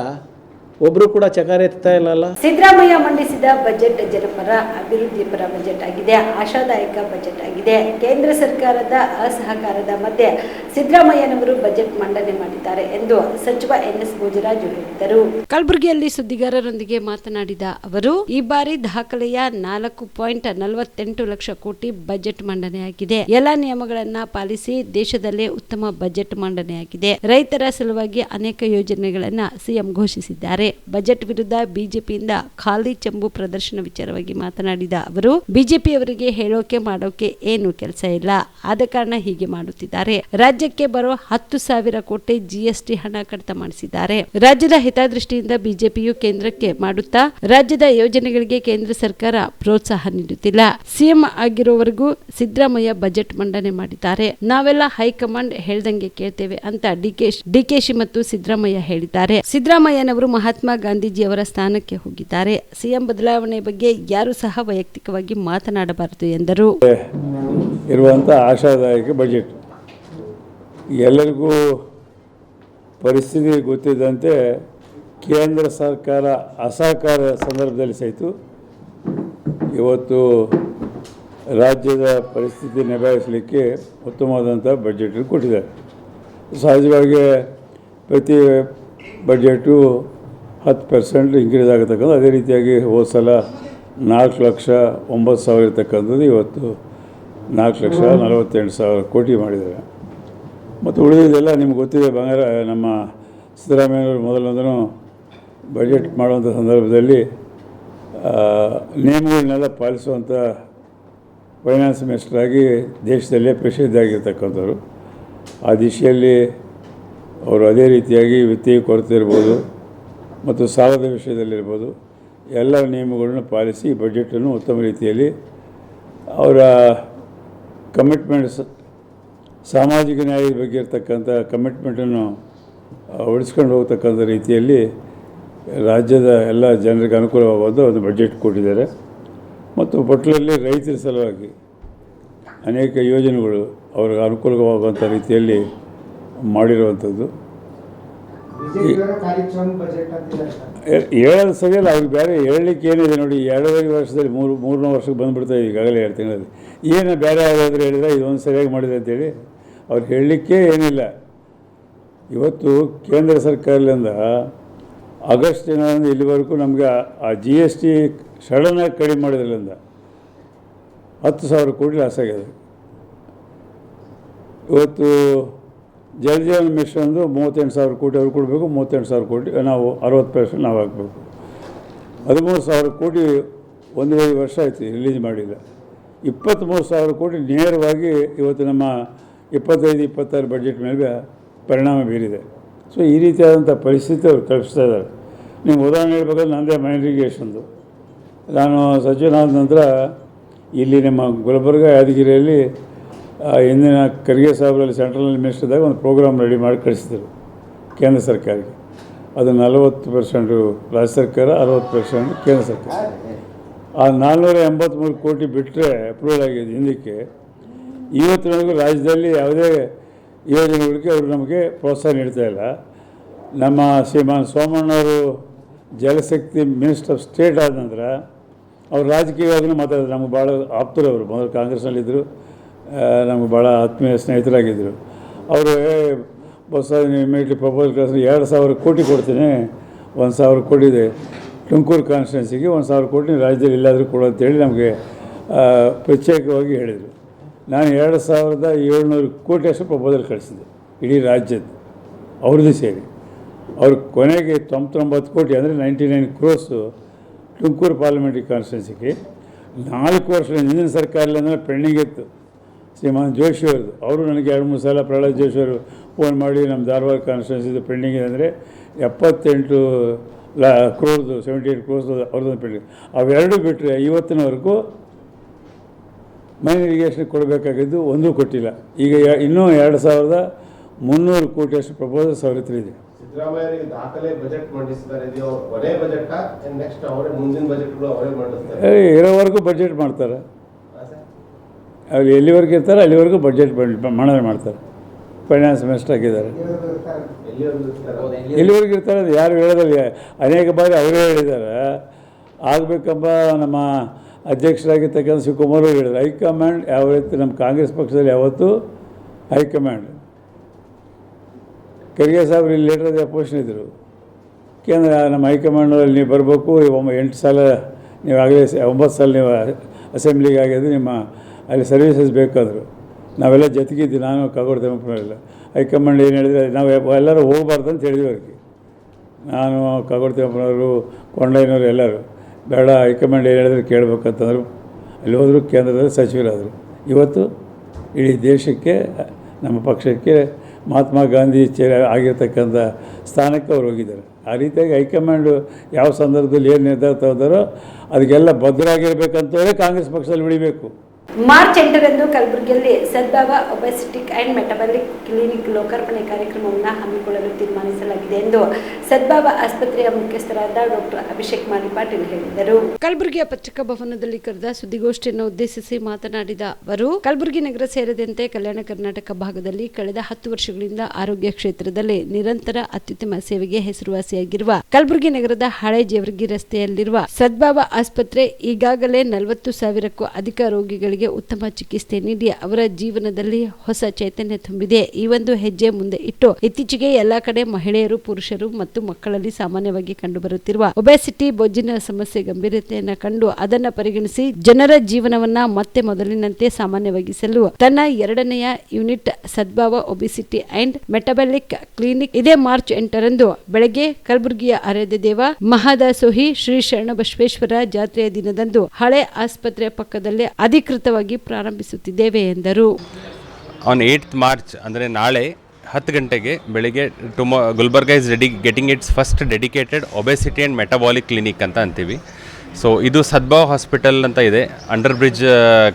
ಒಬ್ಬರು ಕೂಡ ಚಕಾರ ಎತ್ತಾ ಇಲ್ಲಲ್ಲ. ಸಿದ್ದರಾಮಯ್ಯ ಮಂಡಿಸಿದ ಬಜೆಟ್ ಜನಪರ ಅಭಿವೃದ್ಧಿ ಪರ ಬಜೆಟ್ ಆಗಿದೆ, ಆಶಾದಾಯಕ ಬಜೆಟ್ ಆಗಿದೆ. ಕೇಂದ್ರ ಸರ್ಕಾರದ ಅಸಹಕಾರದ ಮಧ್ಯೆ ಸಿದ್ದರಾಮಯ್ಯನವರು ಬಜೆಟ್ ಮಂಡನೆ ಮಾಡಿದ್ದಾರೆ ಎಂದು ಸಚಿವ ಎನ್.ಎಸ್. ಬೋಜರಾಜು ಹೇಳಿದರು. ಕಲಬುರಗಿಯಲ್ಲಿ ಸುದ್ದಿಗಾರರೊಂದಿಗೆ ಮಾತನಾಡಿದ ಅವರು, ಈ ಬಾರಿ ದಾಖಲೆಯ 4.48 ಲಕ್ಷ ಕೋಟಿ ಬಜೆಟ್ ಮಂಡನೆಯಾಗಿದೆ. ಎಲ್ಲ ನಿಯಮಗಳನ್ನ ಪಾಲಿಸಿ ದೇಶದಲ್ಲೇ ಉತ್ತಮ ಬಜೆಟ್ ಮಂಡನೆಯಾಗಿದೆ. ರೈತರ ಸಲುವಾಗಿ ಅನೇಕ ಯೋಜನೆಗಳನ್ನ ಸಿಎಂ ಘೋಷಿಸಿದ್ದಾರೆ. ಬಜೆಟ್ ವಿರುದ್ಧ ಬಿಜೆಪಿಯಿಂದ ಖಾಲಿ ಚೆಂಬು ಪ್ರದರ್ಶನ ವಿಚಾರವಾಗಿ ಮಾತನಾಡಿದ ಅವರು, ಬಿಜೆಪಿಯವರಿಗೆ ಹೇಳೋಕೆ ಮಾಡೋಕೆ ಏನು ಕೆಲಸ ಇಲ್ಲ, ಆದ ಕಾರಣ ಹೀಗೆ ಮಾಡುತ್ತಿದ್ದಾರೆ. ರಾಜ್ಯಕ್ಕೆ ಬರೋ 10,000 ಕೋಟಿ ಜಿಎಸ್ಟಿ ಹಣ ಕಡಿತ ಮಾಡಿಸಿದ್ದಾರೆ. ರಾಜ್ಯದ ಹಿತದೃಷ್ಟಿಯಿಂದ ಬಿಜೆಪಿಯು ಕೇಂದ್ರಕ್ಕೆ ಮಾಡುತ್ತಾ ರಾಜ್ಯದ ಯೋಜನೆಗಳಿಗೆ ಕೇಂದ್ರ ಸರ್ಕಾರ ಪ್ರೋತ್ಸಾಹ ನೀಡುತ್ತಿಲ್ಲ. ಸಿಎಂ ಆಗಿರೋವರೆಗೂ ಸಿದ್ದರಾಮಯ್ಯ ಬಜೆಟ್ ಮಂಡನೆ ಮಾಡಿದ್ದಾರೆ. ನಾವೆಲ್ಲ ಹೈಕಮಾಂಡ್ ಹೇಳ್ದಂಗೆ ಕೇಳ್ತೇವೆ ಅಂತ ಡಿಕೆಶಿ ಮತ್ತು ಸಿದ್ದರಾಮಯ್ಯ ಹೇಳಿದ್ದಾರೆ. ಸಿದ್ದರಾಮಯ್ಯನವರು ಮಹಾತ್ಮ ಗಾಂಧೀಜಿಯವರ ಸ್ಥಾನಕ್ಕೆ ಹೋಗಿದ್ದಾರೆ. ಸಿಎಂ ಬದಲಾವಣೆ ಬಗ್ಗೆ ಯಾರು ಸಹ ವೈಯಕ್ತಿಕವಾಗಿ ಮಾತನಾಡಬಾರದು ಎಂದರು. ಇರುವಂಥ ಆಶಾದಾಯಕ ಬಜೆಟ್ ಎಲ್ಲರಿಗೂ ಪರಿಸ್ಥಿತಿ ಗೊತ್ತಿದ್ದಂತೆ ಕೇಂದ್ರ ಸರ್ಕಾರ ಅಸಹಕಾರ ಸಂದರ್ಭದಲ್ಲಿ ಸಹಿತ ಇವತ್ತು ರಾಜ್ಯದ ಪರಿಸ್ಥಿತಿ ನಿಭಾಯಿಸಲಿಕ್ಕೆ ಉತ್ತಮವಾದಂಥ ಬಜೆಟ್ ಕೊಟ್ಟಿದ್ದಾರೆ. ಸಹಜವಾಗಿ ಪ್ರತಿ ಬಜೆಟು 10% ಇನ್ಕ್ರೀಸ್ ಆಗತಕ್ಕಂಥ, ಅದೇ ರೀತಿಯಾಗಿ ಹೋದ ಸಲ 4,09,000 ಇರ್ತಕ್ಕಂಥದ್ದು ಇವತ್ತು 4,48,000 ಕೋಟಿ ಮಾಡಿದ್ದಾರೆ. ಮತ್ತು ಉಳಿದಿದ್ದೆಲ್ಲ ನಿಮ್ಗೆ ಗೊತ್ತಿದೆ. ಬಂಗಾರ ನಮ್ಮ ಸಿದ್ದರಾಮಯ್ಯವರು ಮೊದಲೊಂದೂ ಬಜೆಟ್ ಮಾಡುವಂಥ ಸಂದರ್ಭದಲ್ಲಿ ನಿಯಮಗಳನ್ನೆಲ್ಲ ಪಾಲಿಸುವಂಥ ಫೈನಾನ್ಸ್ ಮಿನಿಸ್ಟ್ರಾಗಿ ದೇಶದಲ್ಲೇ ಪ್ರಸಿದ್ಧಿಯಾಗಿರ್ತಕ್ಕಂಥವ್ರು. ಆ ದಿಶೆಯಲ್ಲಿ ಅವರು ಅದೇ ರೀತಿಯಾಗಿ ವಿತ್ತೀಯ ಕೊರತೆ ಇರ್ಬೋದು ಮತ್ತು ಸಾಲದ ವಿಷಯದಲ್ಲಿರ್ಬೋದು ಎಲ್ಲ ನಿಯಮಗಳನ್ನು ಪಾಲಿಸಿ ಬಜೆಟನ್ನು ಉತ್ತಮ ರೀತಿಯಲ್ಲಿ ಅವರ ಕಮಿಟ್ಮೆಂಟ್ಸ್, ಸಾಮಾಜಿಕ ನ್ಯಾಯದ ಬಗ್ಗೆ ಇರತಕ್ಕಂಥ ಕಮಿಟ್ಮೆಂಟನ್ನು ಉಳಿಸ್ಕೊಂಡು ಹೋಗ್ತಕ್ಕಂಥ ರೀತಿಯಲ್ಲಿ ರಾಜ್ಯದ ಎಲ್ಲ ಜನರಿಗೆ ಅನುಕೂಲವಾಗುವಂಥ ಒಂದು ಬಜೆಟ್ ಕೊಟ್ಟಿದ್ದಾರೆ. ಮತ್ತು ಪಟ್ಟಣದಲ್ಲಿ ರೈತರ ಸಲುವಾಗಿ ಅನೇಕ ಯೋಜನೆಗಳು ಅವ್ರಿಗೆ ಅನುಕೂಲವಾಗುವಂಥ ರೀತಿಯಲ್ಲಿ ಮಾಡಿರುವಂಥದ್ದು. ಹೇಳೋದು ಸರಿಯಲ್ಲ, ಅವ್ರಿಗೆ ಬೇರೆ ಹೇಳಲಿಕ್ಕೆ ಏನಿದೆ ನೋಡಿ. 2.5 ವರ್ಷದಲ್ಲಿ ಮೂರನೇ ವರ್ಷಕ್ಕೆ ಬಂದುಬಿಡ್ತಾ ಈಗಾಗಲೇ 2 ತಿಂಗಳಲ್ಲಿ. ಏನು ಬೇರೆ ಯಾವುದಾದ್ರೂ ಹೇಳಿದ್ರೆ ಇದೊಂದು ಸರಿಯಾಗಿ ಮಾಡಿದೆ ಅಂತೇಳಿ ಅವ್ರು ಹೇಳಲಿಕ್ಕೆ ಏನಿಲ್ಲ. ಇವತ್ತು ಕೇಂದ್ರ ಸರ್ಕಾರದಿಂದ ಆಗಸ್ಟಿನ ಇಲ್ಲಿವರೆಗೂ ನಮಗೆ ಆ GST ಸಡನ್ನಾಗಿ ಕಡಿಮೆ ಮಾಡಿದ್ರಿಂದ 10,000 ಕೋಟಿ ಲಾಸ್ ಆಗಿದೆ. ಇವತ್ತು ಜಲ್ ಜೀವನ್ ಮಿಷನ್ದು 38,000 ಕೋಟಿ ಅವ್ರು ಕೊಡಬೇಕು, 38,000 ಕೋಟಿ ನಾವು 60% ನಾವು ಹಾಕಬೇಕು. 13,000 ಕೋಟಿ 1.5 ವರ್ಷ ಆಯಿತು ರಿಲೀಸ್ ಮಾಡಿಲ್ಲ. 23,000 ಕೋಟಿ ನೇರವಾಗಿ ಇವತ್ತು ನಮ್ಮ 25-26 ಬಜೆಟ್ ಮೇಲೆ ಪರಿಣಾಮ ಬೀರಿದೆ. ಸೊ ಈ ರೀತಿಯಾದಂಥ ಪರಿಸ್ಥಿತಿ ಅವರು ತಲುಪಿಸ್ತಾ ಇದ್ದಾರೆ. ನೀವು ಉದಾಹರಣೆ ಹೇಳ್ಬೇಕಾದ್ರೆ ನಂದೇ ಮೈನ್ರಿಗೇಷನ್ದು ನಾನು ಸಚಿವನಾದ ನಂತರ ಇಲ್ಲಿ ನಮ್ಮ ಗುಲ್ಬರ್ಗ ಯಾದಗಿರಿಯಲ್ಲಿ ಹಿಂದಿನ ಖರ್ಗೆ ಸಾಹೇಬರಲ್ಲಿ ಸೆಂಟ್ರಲ್ ಮಿನಿಸ್ಟರ್ದಾಗ ಒಂದು ಪ್ರೋಗ್ರಾಮ್ ರೆಡಿ ಮಾಡಿ ಕಳಿಸಿದರು ಕೇಂದ್ರ ಸರ್ಕಾರಕ್ಕೆ. ಅದು 40% ರಾಜ್ಯ ಸರ್ಕಾರ, 60% ಕೇಂದ್ರ ಸರ್ಕಾರ. ಆ 483 ಕೋಟಿ ಬಿಟ್ಟರೆ ಅಪ್ರೂವಲ್ ಆಗಿದೆ ಹಿಂದಕ್ಕೆ. ಇವತ್ತಿನವರೆಗೂ ರಾಜ್ಯದಲ್ಲಿ ಯಾವುದೇ ಯೋಜನೆಗಳಿಗೆ ಅವರು ನಮಗೆ ಪ್ರೋತ್ಸಾಹ ನೀಡ್ತಾ ಇಲ್ಲ. ನಮ್ಮ ಶ್ರೀಮಾನ್ ಸೋಮಣ್ಣವರು ಜಲಶಕ್ತಿ ಮಿನಿಸ್ಟರ್ ಆಫ್ ಸ್ಟೇಟ್ ಆದ ನಂತರ ಅವ್ರು ರಾಜಕೀಯವಾಗೂ ಮಾತಾಡಿದ್ರು. ನಮಗೆ ಭಾಳ ಆಪ್ತರು ಅವರು. ಮೊದಲು ಕಾಂಗ್ರೆಸ್ನಲ್ಲಿದ್ದರು, ನಮಗೆ ಭಾಳ ಆತ್ಮೀಯ ಸ್ನೇಹಿತರಾಗಿದ್ದರು. ಅವರು ಬಸ್ ಇಮಿಡಿಯೇಟ್ಲಿ ಪ್ರಪೋಸಲ್ ಕಳಿಸಿ 2,000 ಕೋಟಿ ಕೊಡ್ತೀನಿ, 1,000 ಕೋಟಿ ಇದೆ ತುಮಕೂರು ಕಾನ್ಸ್ಟಿಟ್ಯೂನ್ಸಿಗೆ, 1,000 ಕೋಟಿ ರಾಜ್ಯದಲ್ಲಿ ಎಲ್ಲಾದರೂ ಕೊಡು ಅಂತೇಳಿ ನಮಗೆ ಪ್ರತ್ಯೇಕವಾಗಿ ಹೇಳಿದರು. ನಾನು 2,700 ಕೋಟಿ ಅಷ್ಟು ಪ್ರಪೋಸಲ್ ಕಳಿಸಿದ್ದೆ ಇಡೀ ರಾಜ್ಯದ್ದು ಅವ್ರದ್ದು ಸೇರಿ. ಅವ್ರ ಕೊನೆಗೆ 99 ಕೋಟಿ ಅಂದರೆ 99 ಕ್ರೋರ್ಸು ತುಮಕೂರು ಪಾರ್ಲಿಮೆಂಟ್ರಿ ಕಾನ್ಸ್ಟಿಟ್ಯೂನ್ಸಿಗೆ 4 ವರ್ಷ ಹಿಂದಿನ ಸರ್ಕಾರದಿಂದ ಪೆಂಡಿಂಗ್ ಇತ್ತು. ಶ್ರೀಮಾನ್ ಜೋಶಿ ಅವ್ರದ್ದು, ಅವರು ನನಗೆ 2-3 ಸಲ ಪ್ರಹ್ಲಾದ್ ಜೋಶಿ ಅವರು ಫೋನ್ ಮಾಡಿ ನಮ್ಮ ಧಾರವಾಡ ಕಾನ್ಸ್ಟಿಟ್ಯೂನ್ಸಿದು ಪೆಂಡಿಂಗ್ ಇದೆ ಅಂದರೆ 78 ಕ್ರೋರ್ದು 78 ಕ್ರೋರ್ಸ್ ಅವ್ರದ್ದು ಪೆಂಡಿಂಗ್. ಅವೆರಡು ಬಿಟ್ಟರೆ ಇವತ್ತಿನವರೆಗೂ ಮೈನ್ ಇರಿಗೇಷನ್ ಕೊಡಬೇಕಾಗಿದ್ದು ಒಂದೂ ಕೊಟ್ಟಿಲ್ಲ. ಈಗ ಇನ್ನೂ 2300 ಕೋಟಿಯಷ್ಟು ಪ್ರಪೋಸಲ್ ಅವ್ರ ಹತ್ರ ಇದೆ. ಸಿದ್ದರಾಮಯ್ಯ ದಾಖಲೆ ಬಜೆಟ್ ಮಂಡಿಸಿದ್ದಾರೆ, ಕೊನೆ ಬಜೆಟ್ ನೆಕ್ಸ್ಟ್ ಅವರೇ ಮುಂದಿನ ಬಜೆಟ್ಗಳು ಅವರೇ ಮಾಡಿಸ್ತಾರೆ. ಇರೋವರೆಗೂ ಬಜೆಟ್ ಮಾಡ್ತಾರೆ, ಅವ್ರು ಎಲ್ಲಿವರೆಗೂ ಇರ್ತಾರೆ ಅಲ್ಲಿವರೆಗೂ ಬಜೆಟ್ ಮಾಡ್ತಾರೆ. ಫೈನಾನ್ಸ್ ಮಿನಿಸ್ಟರ್ ಆಗಿದ್ದಾರೆ, ಎಲ್ಲಿವರೆಗೂ ಇರ್ತಾರೆ ಅದು ಯಾರು ಹೇಳೋದಿಲ್ಲ. ಅನೇಕ ಬಾರಿ ಅವರೇ ಹೇಳಿದ್ದಾರೆ. ಆಗಬೇಕೆಂಬ ನಮ್ಮ ಅಧ್ಯಕ್ಷರಾಗಿರ್ತಕ್ಕಂಥ ಶಿವಕುಮಾರ್ ಅವರು ಹೇಳಿದ್ರು, ಹೈಕಮಾಂಡ್ ಯಾವ ರೀತಿ ನಮ್ಮ ಕಾಂಗ್ರೆಸ್ ಪಕ್ಷದಲ್ಲಿ ಯಾವತ್ತೂ ಹೈಕಮಾಂಡ್. ಖರ್ಗೆ ಸಾಹೇಬ್ರು ಇಲ್ಲಿ ಲೇಟರ್ ಆಫ್ ಅಪೋಸಿಷನ್ ಇದ್ದರು. ಕೇಂದ್ರ ನಮ್ಮ ಹೈಕಮಾಂಡಲ್ಲಿ ನೀವು ಬರಬೇಕು, 8 ಸಲ ನೀವು ಆಗಲೇ 9 ಸಲ ನೀವು ಅಸೆಂಬ್ಲಿಗೆ ಆಗಿದ್ದು, ನಿಮ್ಮ ಅಲ್ಲಿ ಸರ್ವಿಸಸ್ ಬೇಕಾದರು. ನಾವೆಲ್ಲ ಜೊತೆಗಿದ್ವಿ, ನಾನು ಕಾಗೋಡು ತಿಮ್ಮಪ್ಪನವರೆಲ್ಲ. ಹೈಕಮಾಂಡ್ ಏನು ಹೇಳಿದರೆ ನಾವು ಎಲ್ಲರೂ ಹೋಗಬಾರ್ದು ಅಂತ ಹೇಳಿದ್ವಿ ಅವ್ರಿಗೆ. ನಾನು ಕಾಗೋಡು ತಿಮ್ಮಪ್ಪನವರು, ಕೊಂಡಯ್ಯನವರು ಎಲ್ಲರೂ ಬೇಡ, ಹೈಕಮಾಂಡ್ ಏನು ಹೇಳಿದ್ರೆ ಕೇಳಬೇಕಂತಂದರು. ಅಲ್ಲಿ ಹೋದರು, ಕೇಂದ್ರದಲ್ಲಿ ಸಚಿವರಾದರು. ಇವತ್ತು ಇಡೀ ದೇಶಕ್ಕೆ ನಮ್ಮ ಪಕ್ಷಕ್ಕೆ ಮಹಾತ್ಮ ಗಾಂಧಿ ಆಗಿರ್ತಕ್ಕಂಥ ಸ್ಥಾನಕ್ಕೆ ಅವ್ರು ಹೋಗಿದ್ದಾರೆ. ಆ ರೀತಿಯಾಗಿ ಹೈಕಮಾಂಡು ಯಾವ ಸಂದರ್ಭದಲ್ಲಿ ಏನು ನಿರ್ಧಾರ ತಗೋದಾರೋ ಅದಕ್ಕೆಲ್ಲ ಭದ್ರಾಗಿರ್ಬೇಕಂತವೇ ಕಾಂಗ್ರೆಸ್ ಪಕ್ಷದಲ್ಲಿ ಉಳಿಬೇಕು. ಮಾರ್ಚ್ 8ರಂದು ಕಲಬುರಗಿಯಲ್ಲಿ ಸದ್ಭಾವ ಒಬೆಸಿಟಿಕ್ ಆ್ಯಂಡ್ ಮೆಟಬಾಲಿಕ್ ಕ್ಲಿನಿಕ್ ಲೋಕಾರ್ಪಣೆ ಕಾರ್ಯಕ್ರಮವನ್ನು ಹಮ್ಮಿಕೊಳ್ಳಲು ತೀರ್ಮಾನಿಸಲಾಗಿದೆ ಎಂದು ಸದ್ಭಾವ ಆಸ್ಪತ್ರೆಯ ಮುಖ್ಯಸ್ಥರಾದ ಡಾಕ್ಟರ್ ಅಭಿಷೇಕ್ ಮಾಲಿ ಪಾಟೀಲ್ ಹೇಳಿದರು. ಕಲಬುರಗಿಯ ಪತ್ರಿಕಾ ಭವನದಲ್ಲಿ ಕರೆದ ಸುದ್ದಿಗೋಷ್ಠಿಯನ್ನು ಉದ್ದೇಶಿಸಿ ಮಾತನಾಡಿದ ಅವರು, ಕಲಬುರಗಿ ನಗರ ಸೇರಿದಂತೆ ಕಲ್ಯಾಣ ಕರ್ನಾಟಕ ಭಾಗದಲ್ಲಿ ಕಳೆದ 10 ವರ್ಷಗಳಿಂದ ಆರೋಗ್ಯ ಕ್ಷೇತ್ರದಲ್ಲಿ ನಿರಂತರ ಅತ್ಯುತ್ತಮ ಸೇವೆಗೆ ಹೆಸರುವಾಸಿಯಾಗಿರುವ ಕಲಬುರಗಿ ನಗರದ ಹಳೆ ಜೇವರ್ಗಿ ರಸ್ತೆಯಲ್ಲಿರುವ ಸದ್ಭಾವ ಆಸ್ಪತ್ರೆ ಈಗಾಗಲೇ 40,000ಕ್ಕೂ ಅಧಿಕ ರೋಗಿಗಳಿಗೆ ಉತ್ತಮ ಚಿಕಿತ್ಸೆ ನೀಡಿ ಅವರ ಜೀವನದಲ್ಲಿ ಹೊಸ ಚೈತನ್ಯ ತುಂಬಿದೆ. ಈ ಒಂದು ಹೆಜ್ಜೆ ಮುಂದೆ ಇಟ್ಟು ಇತ್ತೀಚೆಗೆ ಎಲ್ಲಾ ಕಡೆ ಮಹಿಳೆಯರು, ಪುರುಷರು ಮತ್ತು ಮಕ್ಕಳಲ್ಲಿ ಸಾಮಾನ್ಯವಾಗಿ ಕಂಡುಬರುತ್ತಿರುವ ಒಬೆಸಿಟಿ, ಬೊಜ್ಜಿನ ಸಮಸ್ಯೆ ಗಂಭೀರತೆಯನ್ನು ಕಂಡು ಅದನ್ನು ಪರಿಗಣಿಸಿ ಜನರ ಜೀವನವನ್ನ ಮತ್ತೆ ಮೊದಲಿನಂತೆ ಸಾಮಾನ್ಯವಾಗಿಸಲು ತನ್ನ 2ನೆಯ unit Sadbhav obesity and metabolic clinic ಇದೇ ಮಾರ್ಚ್ 8ರಂದು ಬೆಳಗ್ಗೆ ಕಲಬುರಗಿಯ ಆರಾಧ್ಯ ದೇವ ಮಹಾದಾಸೋಹಿ ಶ್ರೀ ಶರಣಬಸವೇಶ್ವರ ಜಾತ್ರೆಯ ದಿನದಂದು ಹಳೆ ಆಸ್ಪತ್ರೆ ಪಕ್ಕದಲ್ಲೇ ಅಧಿಕೃತವಾಗಿ ಪ್ರಾರಂಭಿಸುತ್ತಿದ್ದೇವೆ ಎಂದರು. ಆನ್ 8th ಮಾರ್ಚ್ ಅಂದರೆ ನಾಳೆ 10 ಗಂಟೆಗೆ ಬೆಳಿಗ್ಗೆ Gulbarga is getting it's first dedicated obesity and metabolic clinic ಅಂತ ಅಂತೀವಿ. ಸೊ ಇದು ಸದ್ಭಾವ ಹಾಸ್ಪಿಟಲ್ ಅಂತ ಇದೆ, ಅಂಡರ್ ಬ್ರಿಡ್ಜ್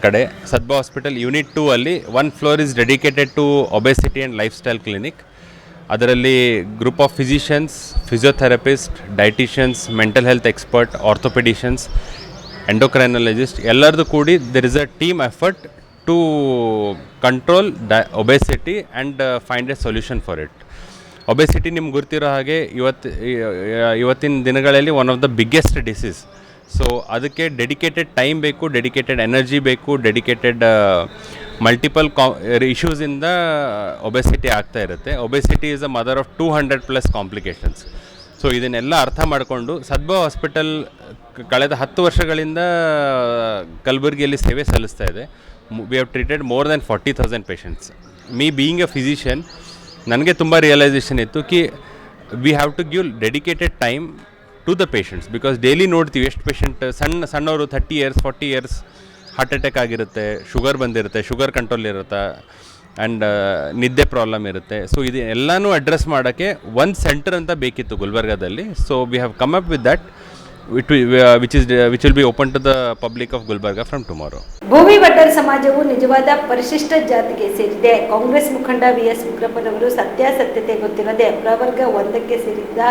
ಕಡೆ. ಸದ್ಭಾವ ಹಾಸ್ಪಿಟಲ್ ಯೂನಿಟ್ 2 ಅಲ್ಲಿ 1 floor is dedicated to obesity and lifestyle clinic. ಅದರಲ್ಲಿ group of physicians, physiotherapist, dieticians, mental health expert, orthopaedicians, endocrinologist ಎಲ್ಲರದು ಕೂಡಿ there is a team effort to control obesity and find a solution for it. Obesity ನಿಮ್ಗೆ ಗೊತ್ತಿರೋ ಹಾಗೆ ಇವತ್ತಿನ ದಿನಗಳಲ್ಲಿ one of the biggest disease. So ಅದಕ್ಕೆ ಡೆಡಿಕೇಟೆಡ್ ಟೈಮ್ ಬೇಕು, ಡೆಡಿಕೇಟೆಡ್ ಎನರ್ಜಿ ಬೇಕು, ಡೆಡಿಕೇಟೆಡ್ ಮಲ್ಟಿಪಲ್ ಇಶ್ಯೂಸಿಂದ ಒಬೆಸಿಟಿ ಆಗ್ತಾ ಇರುತ್ತೆ. Obesity is a mother of 200+ complications. So ಇದನ್ನೆಲ್ಲ ಅರ್ಥ ಮಾಡಿಕೊಂಡು ಸದ್ಭಾವ ಹಾಸ್ಪಿಟಲ್ ಕಳೆದ 10 ವರ್ಷಗಳಿಂದ ಕಲಬುರಗಿಯಲ್ಲಿ ಸೇವೆ ಸಲ್ಲಿಸ್ತಾ ಇದೆ. We have treated more than 40,000 patients. Me being a physician ನನಗೆ ತುಂಬ ರಿಯಲೈಸೇಷನ್ ಇತ್ತು ಕಿ we have to give dedicated time to the patients. Because daily ನೋಡ್ತೀವಿ ಎಷ್ಟು ಪೇಷಂಟ್ ಸಣ್ಣವರು 30 years 40 years ಹಾರ್ಟ್ ಅಟ್ಯಾಕ್ ಆಗಿರುತ್ತೆ, ಶುಗರ್ ಬಂದಿರುತ್ತೆ, ಶುಗರ್ ಕಂಟ್ರೋಲ್ ಇರುತ್ತೆ, ಆ್ಯಂಡ್ ನಿದ್ದೆ ಪ್ರಾಬ್ಲಮ್ ಇರುತ್ತೆ. ಸೊ ಇದು ಎಲ್ಲನೂ ಅಡ್ರೆಸ್ ಮಾಡೋಕ್ಕೆ ಒಂದು ಸೆಂಟರ್ ಅಂತ ಬೇಕಿತ್ತು ಗುಲ್ಬರ್ಗಾದಲ್ಲಿ. So we have come up with that which will be open to the public of Gulbarga from tomorrow. Bhovi Vaddar ಸಮಾಜವು ನಿಜವಾದ ಪರಿಶಿಷ್ಟ ಜಾತಿಗೆ ಸೇರಿದೆ. ಕಾಂಗ್ರೆಸ್ ಮುಖಂಡ ವಿ.ಎಸ್. ಉಗ್ರಪ್ಪನವರು ಸತ್ಯಾಸತ್ಯತೆ ಗೊತ್ತಿಲ್ಲದೆ ಪ್ರವರ್ಗ 1ಕ್ಕೆ ಸೇರಿದ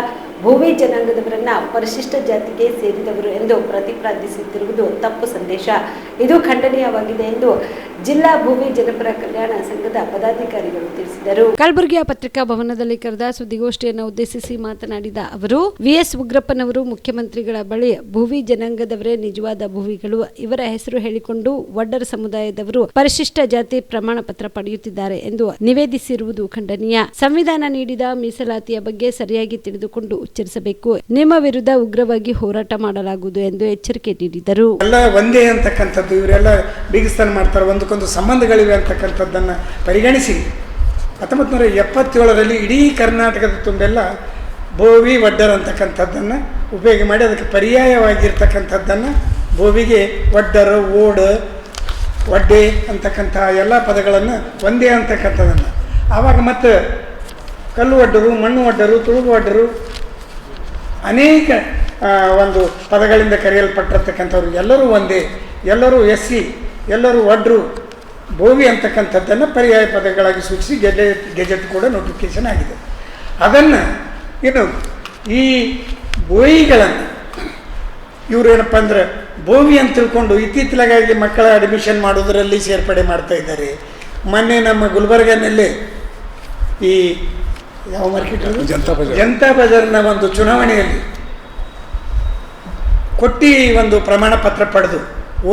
ಭೂವಿ ಜನಾಂಗದವರನ್ನ ಪರಿಶಿಷ್ಟ ಜಾತಿಗೆ ಸೇರಿದವರು ಎಂದು ಪ್ರತಿಪಾದಿಸುತ್ತಿರುವುದು ತಪ್ಪು ಸಂದೇಶ. ಇದು ಖಂಡನೀಯವಾಗಿದೆ ಎಂದು ಜಿಲ್ಲಾ ಭೂವಿ ಜನಪರ ಕಲ್ಯಾಣ ಸಂಘದ ಪದಾಧಿಕಾರಿಗಳು ತಿಳಿಸಿದರು. ಕಲಬುರಗಿಯ ಪತ್ರಿಕಾ ಭವನದಲ್ಲಿ ಕರೆದ ಸುದ್ದಿಗೋಷ್ಠಿಯನ್ನು ಉದ್ದೇಶಿಸಿ ಮಾತನಾಡಿದ ಅವರು, ವಿ.ಎಸ್. ಉಗ್ರಪ್ಪನವರು ಮುಖ್ಯಮಂತ್ರಿಗಳ ಬಳಿ ಭೂವಿ ಜನಾಂಗದವರೇ ನಿಜವಾದ ಭೂವಿಗಳು, ಇವರ ಹೆಸರು ಹೇಳಿಕೊಂಡು ವಡ್ಡರ್ ಸಮುದಾಯದವರು ಪರಿಶಿಷ್ಟ ಜಾತಿ ಪ್ರಮಾಣ ಪತ್ರ ಪಡೆಯುತ್ತಿದ್ದಾರೆ ಎಂದು ನಿವೇದಿಸಿರುವುದು ಖಂಡನೀಯ. ಸಂವಿಧಾನ ನೀಡಿದ ಮೀಸಲಾತಿಯ ಬಗ್ಗೆ ಸರಿಯಾಗಿ ತಿಳಿದುಕೊಂಡು ಉಚ್ಚರಿಸಬೇಕು. ನಿಮ್ಮ ವಿರುದ್ಧ ಉಗ್ರವಾಗಿ ಹೋರಾಟ ಮಾಡಲಾಗುವುದು ಎಂದು ಎಚ್ಚರಿಕೆ ನೀಡಿದರು. ಎಲ್ಲ ಒಂದೇ ಅಂತಕ್ಕಂಥದ್ದು, ಇವರೆಲ್ಲ ಬಿಗಿಸ್ತಾನ ಮಾಡ್ತಾರೆ, ಒಂದಕ್ಕೊಂದು ಸಂಬಂಧಗಳಿವೆ ಅಂತಕ್ಕಂಥದ್ದನ್ನು ಪರಿಗಣಿಸಿ 1977ರಲ್ಲಿ ಇಡೀ ಕರ್ನಾಟಕದ ತುಂಬೆಲ್ಲ ಭೋವಿ ವಡ್ಡರ್ ಅಂತಕ್ಕಂಥದ್ದನ್ನು ಉಪಯೋಗ ಮಾಡಿ ಅದಕ್ಕೆ ಪರ್ಯಾಯವಾಗಿರ್ತಕ್ಕಂಥದ್ದನ್ನು ಭೋವಿಗೆ ವಡ್ಡರು, ಓಡ್, ವಡ್ಡೆ ಅಂತಕ್ಕಂಥ ಎಲ್ಲ ಪದಗಳನ್ನು ಒಂದೇ ಅಂತಕ್ಕಂಥದ್ದನ್ನು ಆವಾಗ ಮತ್ತು ಕಲ್ಲು ಒಡ್ಡರು, ಮಣ್ಣು ಒಡ್ಡರು, ತುಳುಗು ಒಡ್ಡರು ಅನೇಕ ಒಂದು ಪದಗಳಿಂದ ಕರೆಯಲ್ಪಟ್ಟಿರ್ತಕ್ಕಂಥವ್ರು ಎಲ್ಲರೂ ಒಂದೇ, ಎಲ್ಲರೂ ಎಲ್ಲರೂ ಒಡ್ರು ಬೋವಿ ಅಂತಕ್ಕಂಥದ್ದನ್ನು ಪರ್ಯಾಯ ಪದಗಳಾಗಿ ಸೂಚಿಸಿ ಗೆಜೆಟ್ ಕೂಡ ನೋಟಿಫಿಕೇಶನ್ ಆಗಿದೆ. ಅದನ್ನು ಇನ್ನು ಈ ಬೋಯಿಗಳನ್ನು ಇವರು ಏನಪ್ಪ ಅಂದ್ರೆ ಬೋವಿ ಅಂತ ತಿಳ್ಕೊಂಡು ಇತ್ತೀಚೆಗಾಗಿ ಮಕ್ಕಳ ಅಡ್ಮಿಷನ್ ಮಾಡೋದರಲ್ಲಿ ಸೇರ್ಪಡೆ ಮಾಡ್ತಾ ಇದ್ದಾರೆ. ಮೊನ್ನೆ ನಮ್ಮ ಗುಲ್ಬರ್ಗನಲ್ಲಿ ಈ ಯಾವ ಮಾರ್ಕೆಟ್ ಜನತಾ ಬಜಾರ್ನ ಒಂದು ಚುನಾವಣೆಯಲ್ಲಿ ಕೊಟ್ಟು ಒಂದು ಪ್ರಮಾಣ ಪತ್ರ ಪಡೆದು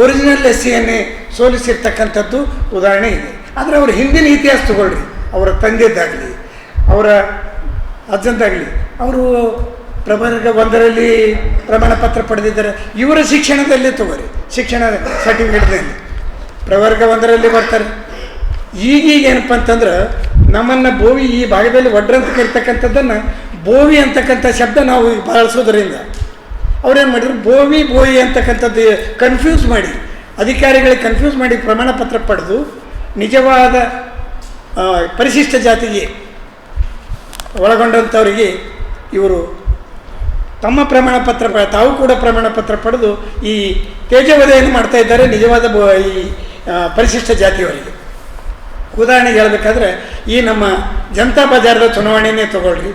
ಒರಿಜಿನಲ್ ಎಸ್ಸಿಯನ್ನೇ ಸೋಲಿಸಿರ್ತಕ್ಕಂಥದ್ದು ಉದಾಹರಣೆ ಇದೆ. ಆದರೆ ಅವ್ರ ಹಿಂದಿನ ಇತಿಹಾಸ ತಗೊಳ್ರಿ, ಅವರ ತಂದೆದ್ದಾಗಲಿ ಅವರ ಅಜ್ಜಂದಾಗಲಿ ಅವರು ಪ್ರವರ್ಗ 1ರಲ್ಲಿ ಪ್ರಮಾಣ ಪತ್ರ ಪಡೆದಿದ್ದಾರೆ. ಇವರ ಶಿಕ್ಷಣದಲ್ಲೇ ತಗೋರಿ, ಶಿಕ್ಷಣ ಸರ್ಟಿಫಿಕೇಟ್ನಲ್ಲಿ ಪ್ರವರ್ಗ 1ರಲ್ಲಿ ಬರ್ತಾರೆ. ಈಗೀಗ ಏನಪ್ಪ ಅಂತಂದ್ರೆ ನಮ್ಮನ್ನು ಬೋವಿ ಈ ಭಾಗದಲ್ಲಿ ಒಡ್ರಂತ ಕರಿತಕ್ಕಂಥದ್ದನ್ನು ಬೋವಿ ಅಂತಕ್ಕಂಥ ಶಬ್ದ ನಾವು ಬಳಸೋದ್ರಿಂದ ಅವ್ರೇನು ಮಾಡಿದ್ರು ಬೋವಿ ಅಂತಕ್ಕಂಥದ್ದು ಕನ್ಫ್ಯೂಸ್ ಮಾಡಿ, ಅಧಿಕಾರಿಗಳಿಗೆ ಕನ್ಫ್ಯೂಸ್ ಮಾಡಿ ಪ್ರಮಾಣ ಪತ್ರ ಪಡೆದು ನಿಜವಾದ ಪರಿಶಿಷ್ಟ ಜಾತಿಗೆ ಒಳಗೊಂಡಂಥವರಿಗೆ ಇವರು ತಮ್ಮ ಪ್ರಮಾಣ ಪತ್ರ ತಾವು ಕೂಡ ಪ್ರಮಾಣ ಪತ್ರ ಪಡೆದು ಈ ತೇಜವಧೆಯನ್ನು ಮಾಡ್ತಾ ಇದ್ದಾರೆ ನಿಜವಾದ ಈ ಪರಿಶಿಷ್ಟ ಜಾತಿಯವರಿಗೆ. ಉದಾಹರಣೆಗೆ ಹೇಳಬೇಕಾದ್ರೆ ಈ ನಮ್ಮ ಜನತಾ ಬಜಾರದ ಚುನಾವಣೆಯೇ ತಗೊಳ್ರಿ,